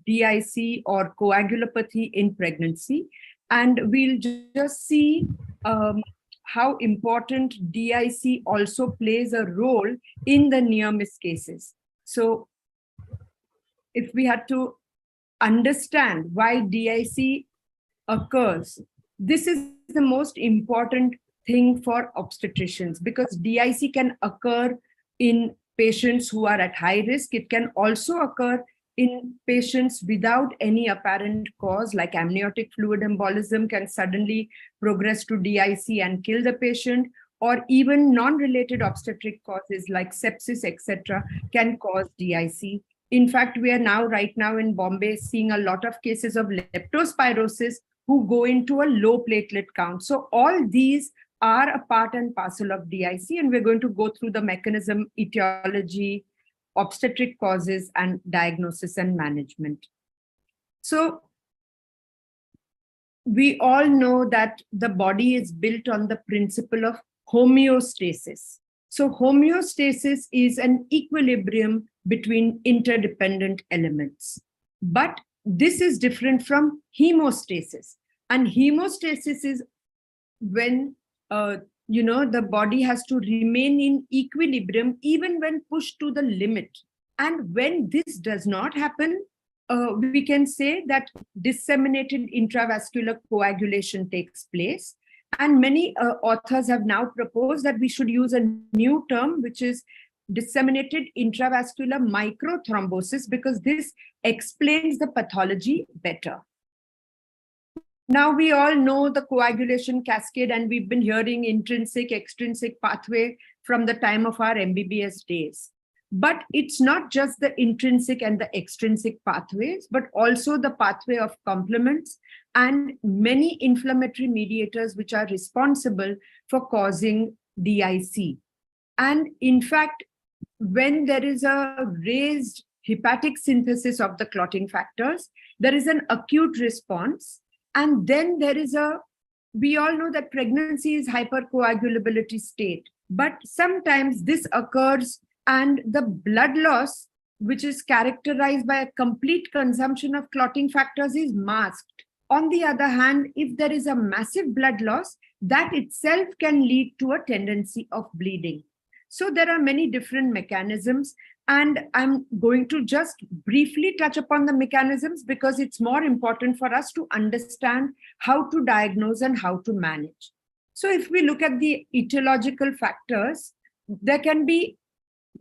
Speaker 13: DIC or coagulopathy in pregnancy. And we'll just see how important DIC also plays a role in the near miss cases. So if we had to understand why DIC occurs, this is the most important thing for obstetricians because DIC can occur in patients who are at high risk. It can also occur in patients without any apparent cause, like amniotic fluid embolism can suddenly progress to DIC and kill the patient, or even non-related obstetric causes like sepsis, etc., can cause DIC. In fact, we are right now in Bombay seeing a lot of cases of leptospirosis who go into a low platelet count. So all these are a part and parcel of DIC, and we're going to go through the mechanism, etiology, obstetric causes, and diagnosis and management. So we all know that the body is built on the principle of homeostasis. So homeostasis is an equilibrium between interdependent elements. But this is different from hemostasis. And hemostasis is when the body has to remain in equilibrium even when pushed to the limit. And when this does not happen, we can say that disseminated intravascular coagulation takes place. And many authors have now proposed that we should use a new term, which is disseminated intravascular microthrombosis, because this explains the pathology better. Now we all know the coagulation cascade, and we've been hearing intrinsic, extrinsic pathway from the time of our MBBS days. But it's not just the intrinsic and the extrinsic pathways, but also the pathway of complements and many inflammatory mediators which are responsible for causing DIC. And in fact, when there is a raised hepatic synthesis of the clotting factors, there is an acute response. And then there is we all know that pregnancy is hypercoagulability state, but sometimes this occurs and the blood loss, which is characterized by a complete consumption of clotting factors, is masked. On the other hand, if there is a massive blood loss, that itself can lead to a tendency of bleeding. So there are many different mechanisms, and I'm going to just briefly touch upon the mechanisms because it's more important for us to understand how to diagnose and how to manage. So if we look at the etiological factors, there can be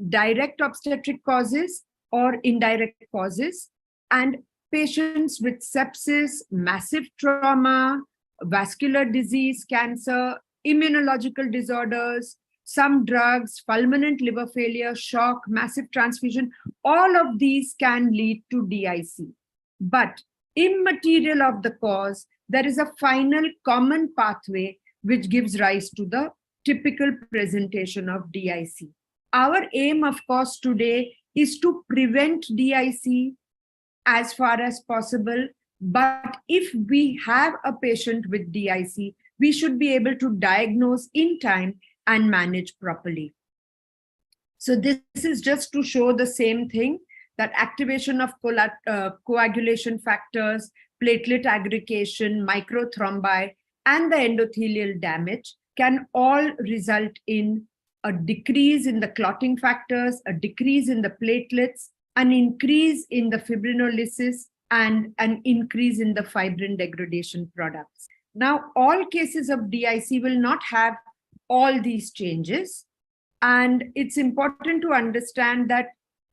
Speaker 13: direct obstetric causes or indirect causes, and patients with sepsis, massive trauma, vascular disease, cancer, immunological disorders, some drugs, fulminant liver failure, shock, massive transfusion, all of these can lead to DIC. But immaterial of the cause, there is a final common pathway which gives rise to the typical presentation of DIC. Our aim, of course, today is to prevent DIC as far as possible. But if we have a patient with DIC, we should be able to diagnose in time and manage properly. So this is just to show the same thing, that activation of coagulation factors, platelet aggregation, microthrombi, and the endothelial damage can all result in a decrease in the clotting factors, a decrease in the platelets, an increase in the fibrinolysis, and an increase in the fibrin degradation products. Now, all cases of DIC will not have all these changes. And it's important to understand that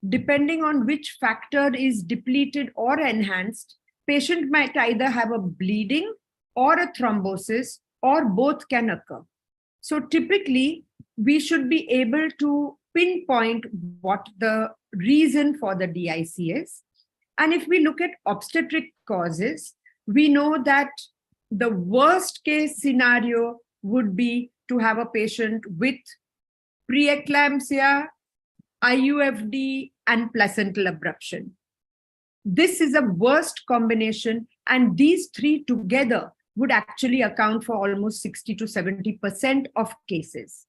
Speaker 13: depending on which factor is depleted or enhanced, patient might either have a bleeding or a thrombosis, or both can occur. So typically, we should be able to pinpoint what the reason for the DIC is. And if we look at obstetric causes, we know that the worst case scenario would be to have a patient with preeclampsia, IUFD, and placental abruption. This is a worst combination, and these three together would actually account for almost 60 to 70% of cases.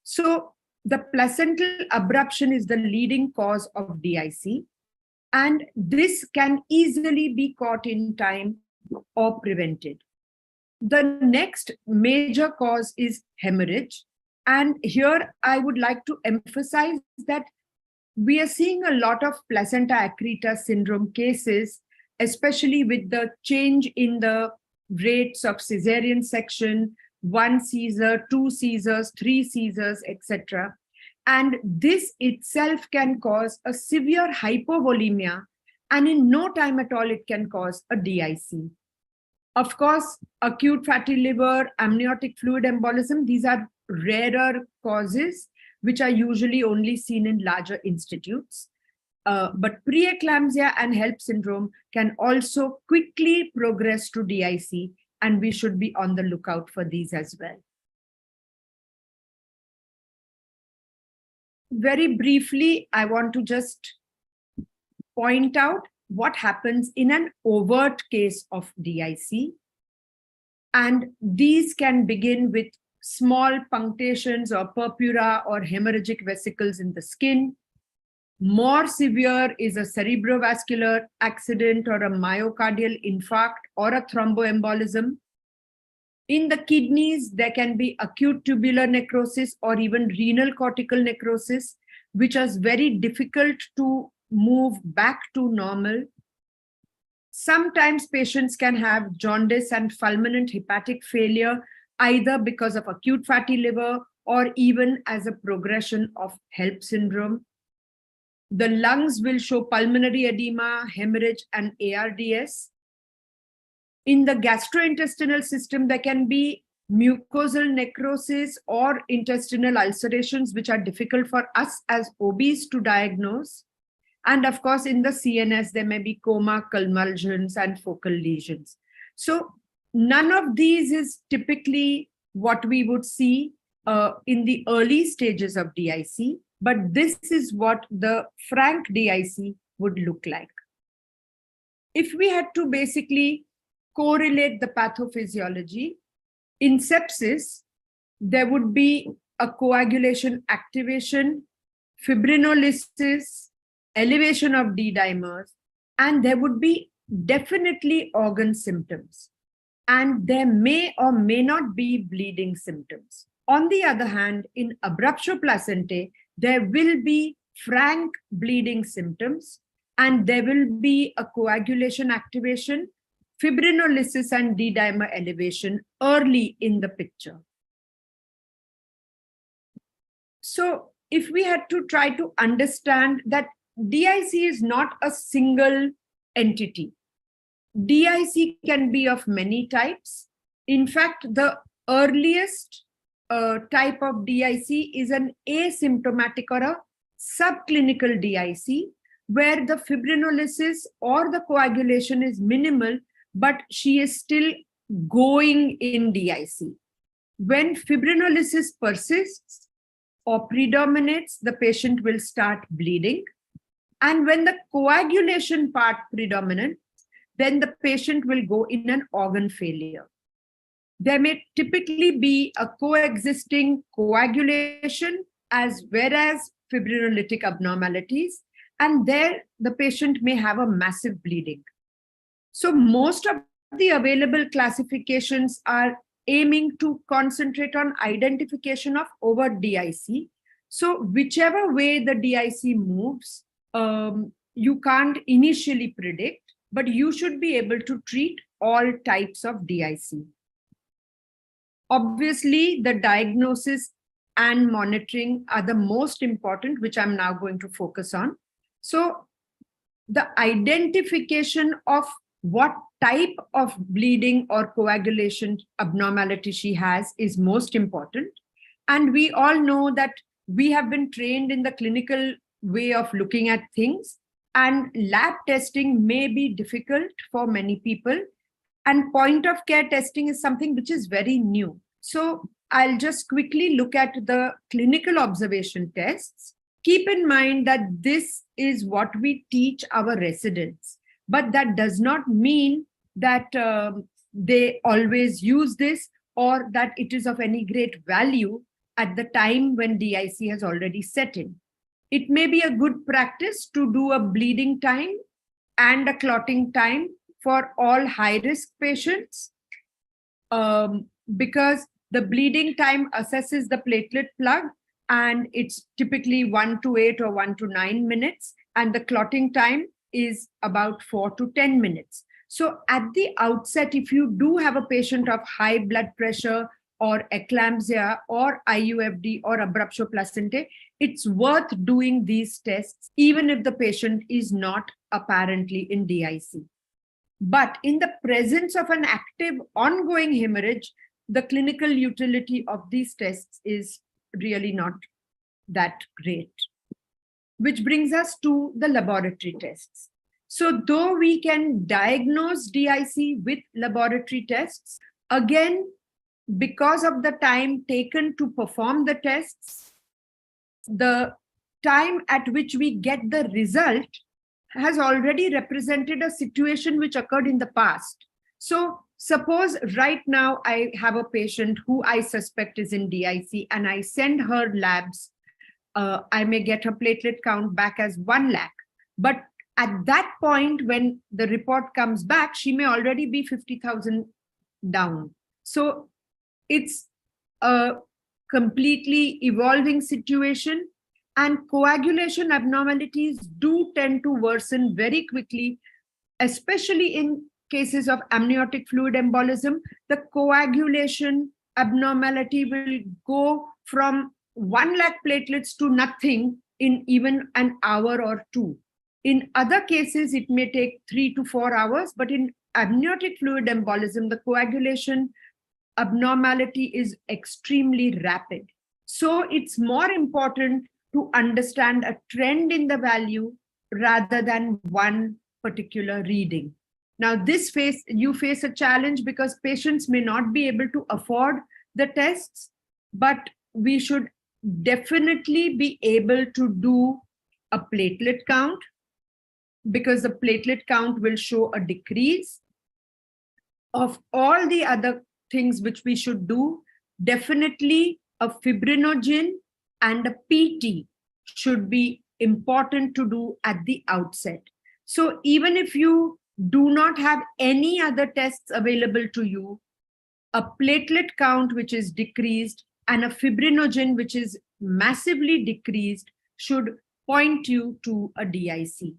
Speaker 13: So the placental abruption is the leading cause of DIC, and this can easily be caught in time or prevented. The next major cause is hemorrhage. And here I would like to emphasize that we are seeing a lot of placenta accreta syndrome cases, especially with the change in the rates of cesarean section, 1 Caesar, 2 Caesars, 3 Caesars, etc. And this itself can cause a severe hypovolemia, and in no time at all, it can cause a DIC. Of course, acute fatty liver, amniotic fluid embolism, these are rarer causes, which are usually only seen in larger institutes. But preeclampsia and HELLP syndrome can also quickly progress to DIC, and we should be on the lookout for these as well. Very briefly, I want to just point out what happens in an overt case of DIC. And these can begin with small punctations or purpura or hemorrhagic vesicles in the skin. More severe is a cerebrovascular accident or a myocardial infarct or a thromboembolism. In the kidneys, there can be acute tubular necrosis or even renal cortical necrosis, which is very difficult to move back to normal. Sometimes patients can have jaundice and fulminant hepatic failure, either because of acute fatty liver or even as a progression of HELLP syndrome. The lungs will show pulmonary edema, hemorrhage, and ARDS. In the gastrointestinal system, there can be mucosal necrosis or intestinal ulcerations, which are difficult for us as OBs to diagnose. And of course, in the CNS, there may be coma, convulsions, and focal lesions. So none of these is typically what we would see in the early stages of DIC, but this is what the frank DIC would look like. If we had to basically correlate the pathophysiology, in sepsis, there would be a coagulation activation, fibrinolysis, elevation of D-dimers, and there would be definitely organ symptoms. And there may or may not be bleeding symptoms. On the other hand, in abruptio placentae, there will be frank bleeding symptoms, and there will be a coagulation activation, fibrinolysis, and D-dimer elevation early in the picture. So if we had to try to understand that DIC is not a single entity. DIC can be of many types. In fact, the earliest type of DIC is an asymptomatic or a subclinical DIC, where the fibrinolysis or the coagulation is minimal, but she is still going in DIC. When fibrinolysis persists or predominates, the patient will start bleeding. And when the coagulation part predominates, then the patient will go in an organ failure. There may typically be a coexisting coagulation as well as fibrinolytic abnormalities, and there the patient may have a massive bleeding. So most of the available classifications are aiming to concentrate on identification of overt DIC. So whichever way the DIC moves, you can't initially predict, but you should be able to treat all types of DIC. Obviously, the diagnosis and monitoring are the most important, which I'm now going to focus on. So the identification of what type of bleeding or coagulation abnormality she has is most important. And we all know that we have been trained in the clinical way of looking at things, and lab testing may be difficult for many people. And point of care testing is something which is very new. So I'll just quickly look at the clinical observation tests. Keep in mind that this is what we teach our residents, but that does not mean that they always use this or that it is of any great value at the time when DIC has already set in. It may be a good practice to do a bleeding time and a clotting time for all high-risk patients, because the bleeding time assesses the platelet plug, and it's typically 1 to 8 or 1 to 9 minutes, and the clotting time is about 4 to 10 minutes. So at the outset, if you do have a patient of high blood pressure or eclampsia or IUFD or abruptio placentae, it's worth doing these tests, even if the patient is not apparently in DIC. But in the presence of an active ongoing hemorrhage, the clinical utility of these tests is really not that great. Which brings us to the laboratory tests. So though we can diagnose DIC with laboratory tests, again, because of the time taken to perform the tests, the time at which we get the result has already represented a situation which occurred in the past. So suppose right now I have a patient who I suspect is in DIC and I send her labs. I may get her platelet count back as 1 lakh. But at that point, when the report comes back, she may already be 50,000 down. So it's a completely evolving situation, and coagulation abnormalities do tend to worsen very quickly, especially in cases of amniotic fluid embolism. The coagulation abnormality will go from 1 lakh platelets to nothing in even an hour or 2. In other cases, it may take 3 to 4 hours, but in amniotic fluid embolism, the coagulation abnormality is extremely rapid. So it's more important to understand a trend in the value rather than one particular reading. Now, you face a challenge because patients may not be able to afford the tests, but we should definitely be able to do a platelet count, because the platelet count will show a decrease. Of all the other things which we should do, definitely a fibrinogen and a PT should be important to do at the outset. So even if you do not have any other tests available to you, a platelet count which is decreased and a fibrinogen which is massively decreased should point you to a DIC.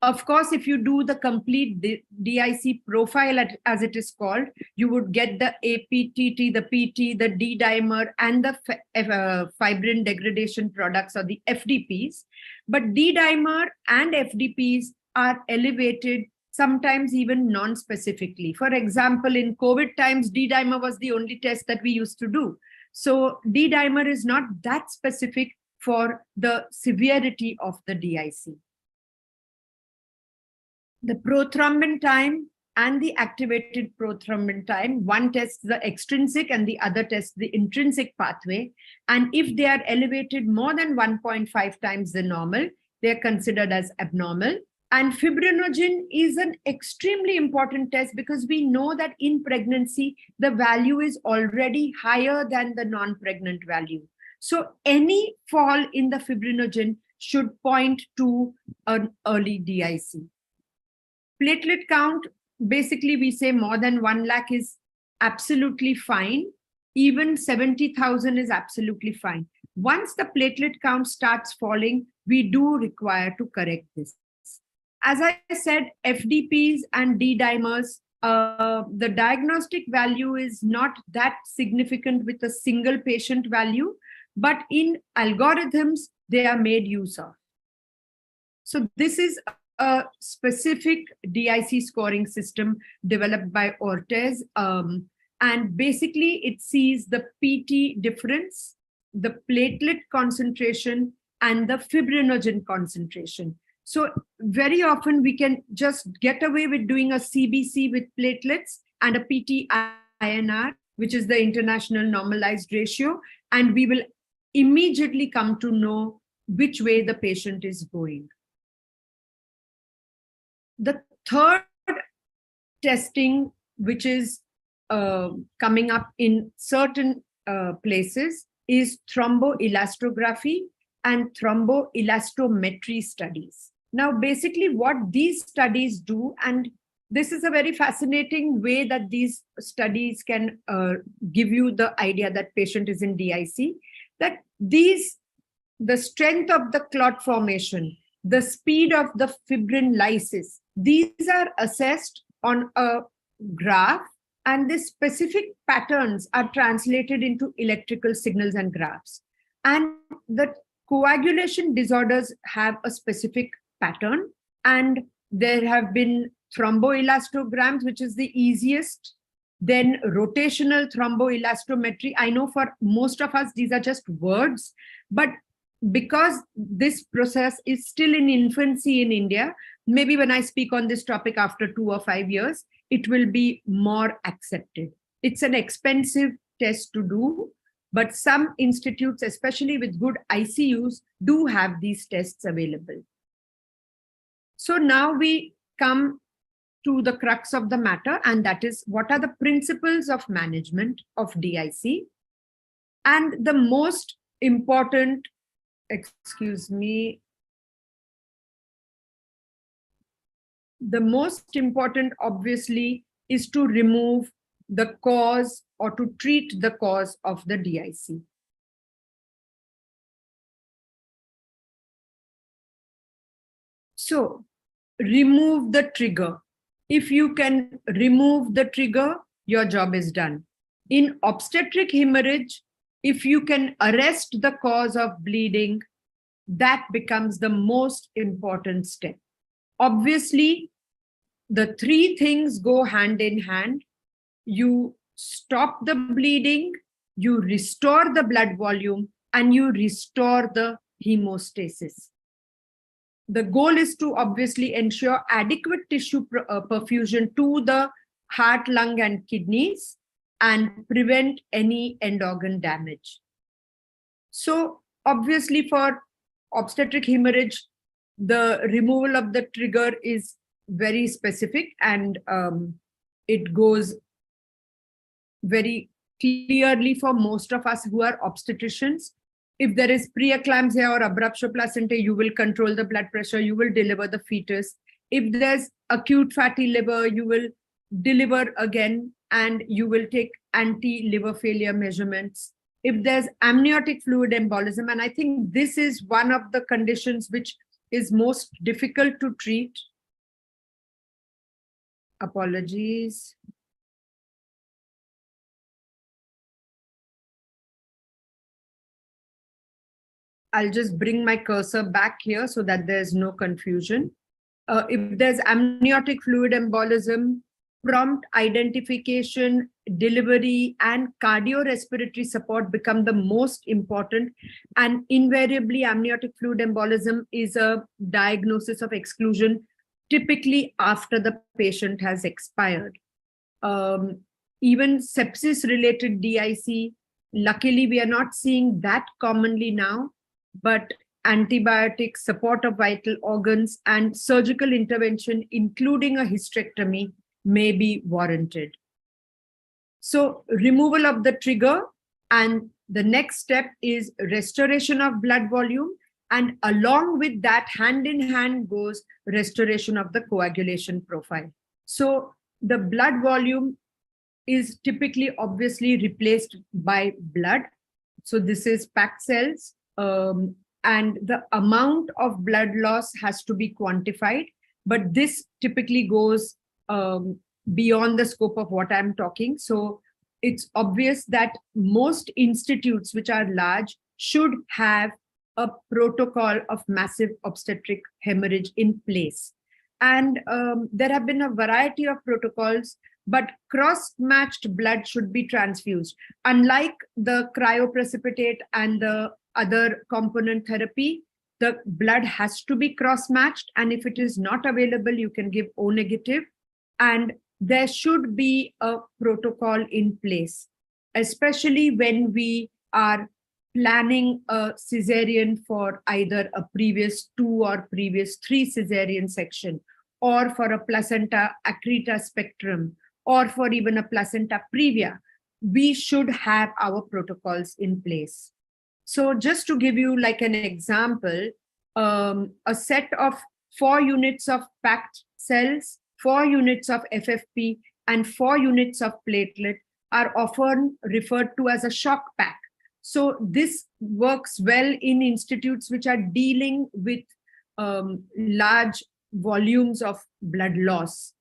Speaker 13: Of course, if you do the complete DIC profile, as it is called, you would get the APTT, the PT, the D-dimer, and the fibrin degradation products, or the FDPs. But D-dimer and FDPs are elevated, sometimes even non-specifically. For example, in COVID times, D-dimer was the only test that we used to do. So D-dimer is not that specific for the severity of the DIC. The prothrombin time and the activated prothrombin time, one tests the extrinsic and the other tests the intrinsic pathway. And if they are elevated more than 1.5 times the normal, they are considered as abnormal. And fibrinogen is an extremely important test because we know that in pregnancy, the value is already higher than the non-pregnant value. So any fall in the fibrinogen should point to an early DIC. Platelet count, basically we say more than 1 lakh is absolutely fine. Even 70,000 is absolutely fine. Once the platelet count starts falling, we do require to correct this. As I said, FDPs and D-dimers, the diagnostic value is not that significant with a single patient value, but in algorithms, they are made use of. So this is a specific DIC scoring system developed by Ortiz. And basically it sees the PT difference, the platelet concentration, and the fibrinogen concentration. So very often we can just get away with doing a CBC with platelets and a PT INR, which is the international normalized ratio, and we will immediately come to know which way the patient is going. The third testing, which is coming up in certain places, is thromboelastography and thromboelastometry studies. Now, basically what these studies do, and this is a very fascinating way that these studies can give you the idea that patient is in DIC, that the strength of the clot formation, the speed of the fibrin lysis, these are assessed on a graph, and the specific patterns are translated into electrical signals and graphs. And the coagulation disorders have a specific pattern, and there have been thromboelastograms, which is the easiest, then rotational thromboelastometry. I know for most of us, these are just words, but because this process is still in infancy in India, maybe when I speak on this topic after 2 or 5 years, it will be more accepted. It's an expensive test to do, but some institutes, especially with good ICUs, do have these tests available. So now we come to the crux of the matter, and that is, what are the principles of management of DIC? And the most important, the most important obviously is to remove the cause or to treat the cause of the DIC. So remove the trigger. If you can remove the trigger, your job is done. In obstetric hemorrhage, if you can arrest the cause of bleeding, that becomes the most important step. Obviously, the 3 things go hand in hand. You stop the bleeding, you restore the blood volume, and you restore the hemostasis. The goal is to obviously ensure adequate tissue perfusion to the heart, lung, and kidneys, and prevent any end organ damage. So obviously for obstetric hemorrhage, the removal of the trigger is very specific, and it goes very clearly for most of us who are obstetricians. If there is preeclampsia or abruptio placentae, you will control the blood pressure, you will deliver the fetus. If there's acute fatty liver, you will deliver again, and you will take anti-liver failure measurements. If there's amniotic fluid embolism, and I think this is one of the conditions which is most difficult to treat. Apologies. I'll just bring my cursor back here so that there's no confusion. If there's amniotic fluid embolism, prompt identification, delivery, and cardiorespiratory support become the most important. And invariably, amniotic fluid embolism is a diagnosis of exclusion, typically after the patient has expired. Even sepsis-related DIC, luckily, we are not seeing that commonly now, but antibiotics, support of vital organs, and surgical intervention, including a hysterectomy, may be warranted. So removal of the trigger, and the next step is restoration of blood volume. And along with that, hand in hand goes restoration of the coagulation profile. So the blood volume is typically obviously replaced by blood. So this is packed cells. And the amount of blood loss has to be quantified, but this typically goes beyond the scope of what I'm talking. So it's obvious that most institutes which are large should have a protocol of massive obstetric hemorrhage in place. And there have been a variety of protocols, but cross-matched blood should be transfused. Unlike the cryoprecipitate and the other component therapy, the blood has to be cross-matched. And if it is not available, you can give O negative. And there should be a protocol in place, especially when we are planning a cesarean for either a previous 2 or previous 3 cesarean section, or for a placenta accreta spectrum, or for even a placenta previa. We should have our protocols in place. So just to give you like an example, a set of 4 units of packed cells, 4 units of FFP, and 4 units of platelet are often referred to as a shock pack. So this works well in institutes which are dealing with large volumes of blood loss.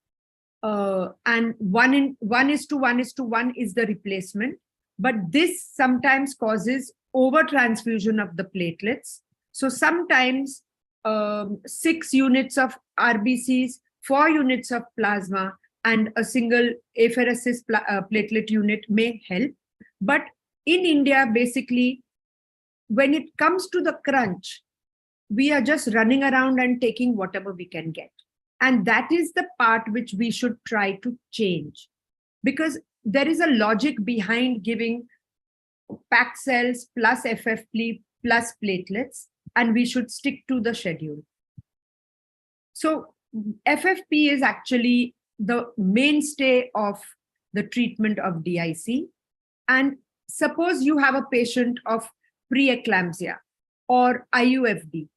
Speaker 13: And 1:1:1 is the replacement, but this sometimes causes over-transfusion of the platelets. So sometimes 6 units of RBCs, 4 units of plasma, and a single apheresis platelet unit may help. But in India, basically, when it comes to the crunch, we are just running around and taking whatever we can get. And that is the part which we should try to change, because there is a logic behind giving packed cells plus FFP plus platelets, and we should stick to the schedule. So FFP is actually the mainstay of the treatment of DIC. And suppose you have a patient of preeclampsia or IUFD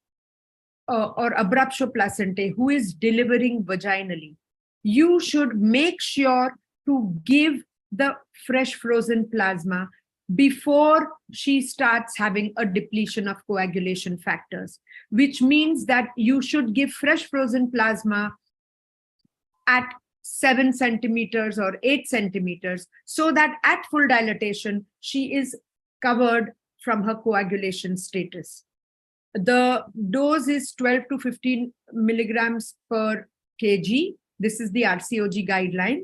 Speaker 13: or abruptio placentae who is delivering vaginally. You should make sure to give the fresh frozen plasma before she starts having a depletion of coagulation factors, which means that you should give fresh frozen plasma at 7 centimeters or 8 centimeters, so that at full dilatation, she is covered from her coagulation status. The dose is 12 to 15 milligrams per kg. This is the RCOG guideline.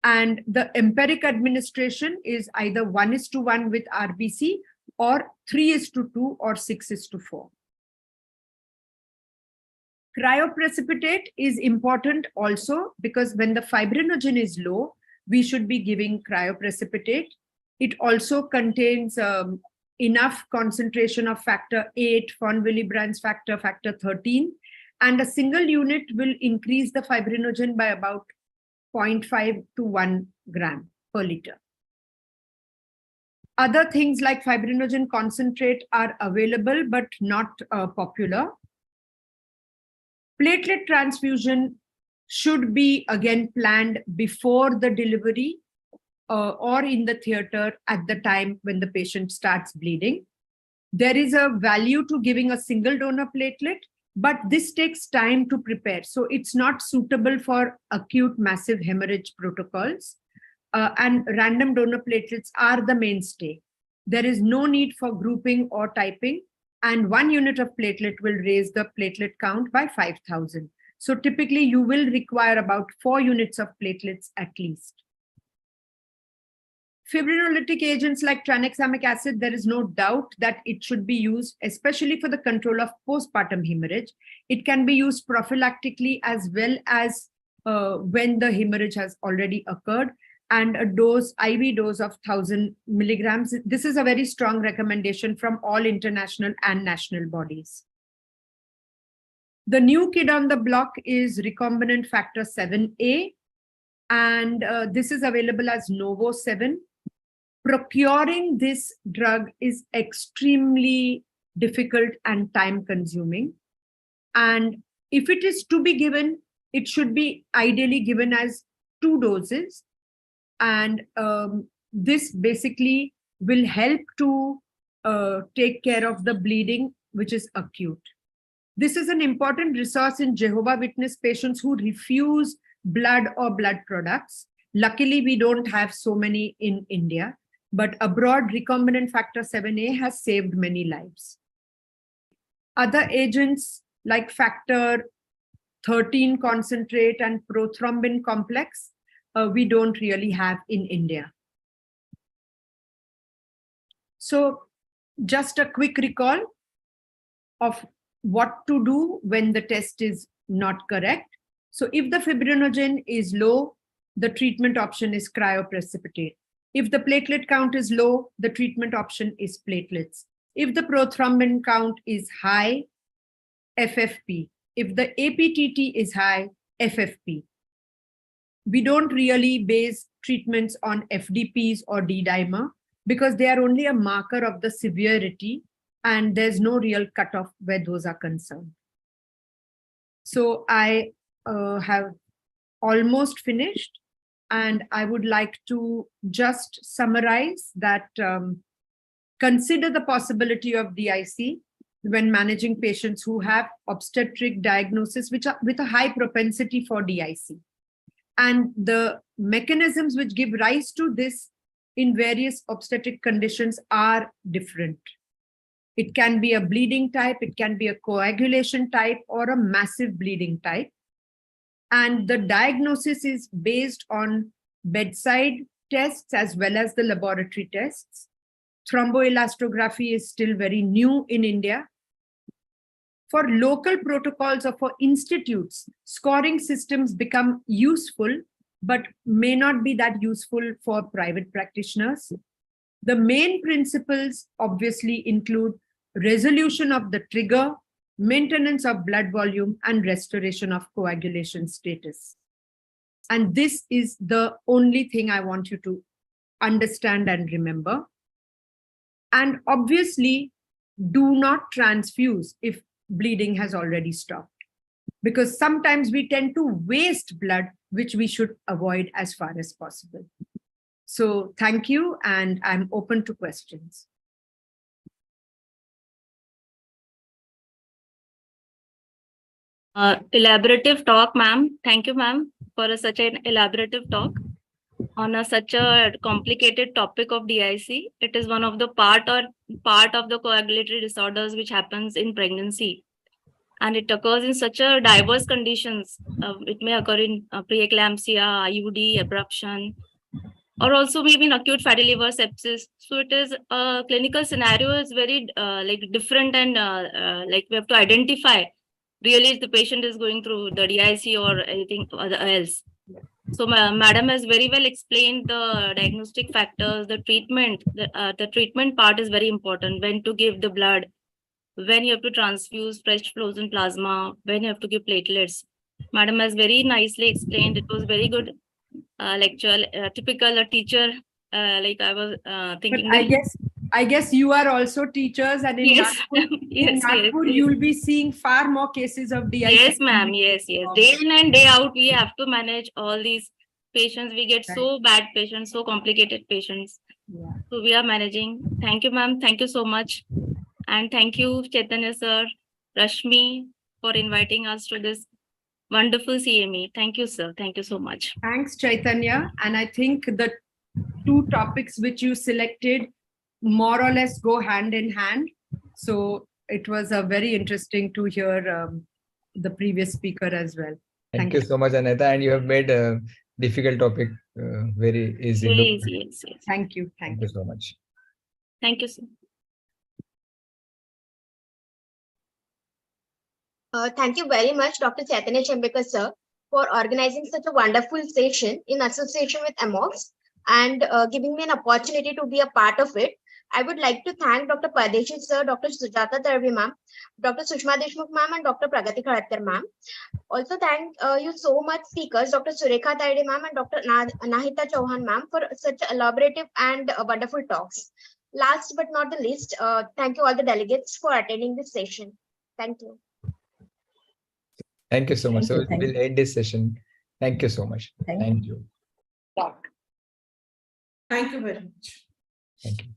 Speaker 13: And the empiric administration is either 1:1 with RBC or 3:2 or 6:4. Cryoprecipitate is important also because when the fibrinogen is low, we should be giving cryoprecipitate. It also contains enough concentration of factor 8, von Willebrand's factor, factor 13, and a single unit will increase the fibrinogen by about 0.5 to 1 gram per liter. Other things like fibrinogen concentrate are available but not popular. Platelet transfusion should be again planned before the delivery or in the theater at the time when the patient starts bleeding. There is a value to giving a single donor platelet, but this takes time to prepare. So it's not suitable for acute massive hemorrhage protocols. And random donor platelets are the mainstay. There is no need for grouping or typing, and 1 unit of platelet will raise the platelet count by 5,000. So typically you will require about 4 units of platelets at least. Fibrinolytic agents like tranexamic acid, there is no doubt that it should be used, especially for the control of postpartum hemorrhage. It can be used prophylactically as well as when the hemorrhage has already occurred, and a dose, IV dose of 1000 milligrams. This is a very strong recommendation from all international and national bodies. The new kid on the block is recombinant factor 7A, and this is available as Novo 7. Procuring this drug is extremely difficult and time consuming. And if it is to be given, it should be ideally given as 2 doses. And this basically will help to take care of the bleeding, which is acute. This is an important resource in Jehovah's Witness patients who refuse blood or blood products. Luckily, we don't have so many in India, but abroad, recombinant factor 7A has saved many lives. Other agents like factor 13 concentrate and prothrombin complex, we don't really have in India. So just a quick recall of what to do when the test is not correct. So if the fibrinogen is low, the treatment option is cryoprecipitate. If the platelet count is low, the treatment option is platelets. If the prothrombin count is high, FFP. If the APTT is high, FFP. We don't really base treatments on FDPs or D-dimer because they are only a marker of the severity and there's no real cutoff where those are concerned. So I have almost finished. And I would like to just summarize that consider the possibility of DIC when managing patients who have obstetric diagnosis, which are with a high propensity for DIC. And the mechanisms which give rise to this in various obstetric conditions are different. It can be a bleeding type, it can be a coagulation type, or a massive bleeding type. And the diagnosis is based on bedside tests as well as the laboratory tests. Thromboelastography is still very new in India. For local protocols or for institutes, scoring systems become useful, but may not be that useful for private practitioners. The main principles obviously include resolution of the trigger, maintenance of blood volume, and restoration of coagulation status. And this is the only thing I want you to understand and remember. And obviously, do not transfuse if bleeding has already stopped, because sometimes we tend to waste blood, which we should avoid as far as possible. So thank you, and I'm open to questions.
Speaker 14: Elaborative talk, ma'am. Thank you, ma'am, for such an elaborative talk on such a complicated topic of DIC. It is one of the part of the coagulatory disorders which happens in pregnancy, and it occurs in such a diverse conditions. It may occur in preeclampsia, IUD, abruption, or also maybe in acute fatty liver sepsis. So it is a clinical scenario is very like different, and like we have to identify really if the patient is going through the DIC or anything else. So madam has very well explained the diagnostic factors, the treatment. The treatment part is very important. When to give the blood, when you have to transfuse fresh frozen plasma, when you have to give platelets. Madam has very nicely explained. It was very good lecture, typical a teacher. Like I was thinking.
Speaker 13: But I guess you are also teachers, and in
Speaker 14: Yes,
Speaker 13: Nagpur,
Speaker 14: yes,
Speaker 13: Nagpur
Speaker 14: yes.
Speaker 13: you'll be seeing far more cases of DIC.
Speaker 14: Yes, ma'am. Yes, yes. Day in and day out, we have to manage all these patients. We get so bad patients, so complicated patients.
Speaker 13: Yeah.
Speaker 14: So we are managing. Thank you, ma'am. Thank you so much. And thank you, Chaitanya sir, Rashmi, for inviting us to this wonderful CME. Thank you, sir. Thank you so much.
Speaker 13: Thanks, Chaitanya. And I think the 2 topics which you selected more or less go hand in hand. So it was a very interesting to hear the previous speaker as well.
Speaker 3: Thank you so much, Anita, and you have made a difficult topic very easy.
Speaker 14: Very
Speaker 3: Look,
Speaker 14: easy, yes.
Speaker 13: Thank you.
Speaker 3: thank you so much.
Speaker 14: Thank you, sir.
Speaker 5: Thank you very much, Dr. Chaitanya Chembekar, sir, for organizing such a wonderful session in association with AMOX and giving me an opportunity to be a part of it. I would like to thank Dr. Pardeshi, sir, Dr. Sujata Darvi, ma'am, Dr. Sushma Deshmukh, ma'am, and Dr. Pragati Khadatkar, ma'am. Also, thank you so much, speakers, Dr. Surekha Taide, ma'am, and Dr. Nahita Chauhan, ma'am, for such elaborative and wonderful talks. Last but not the least, thank you all the delegates for attending this session. Thank you.
Speaker 3: Thank you so much.
Speaker 12: Thank you,
Speaker 3: So
Speaker 12: thank
Speaker 3: we'll end this session. Thank you so much.
Speaker 12: Thank you.
Speaker 3: Thank you.
Speaker 2: Thank you very much.
Speaker 3: Thank you.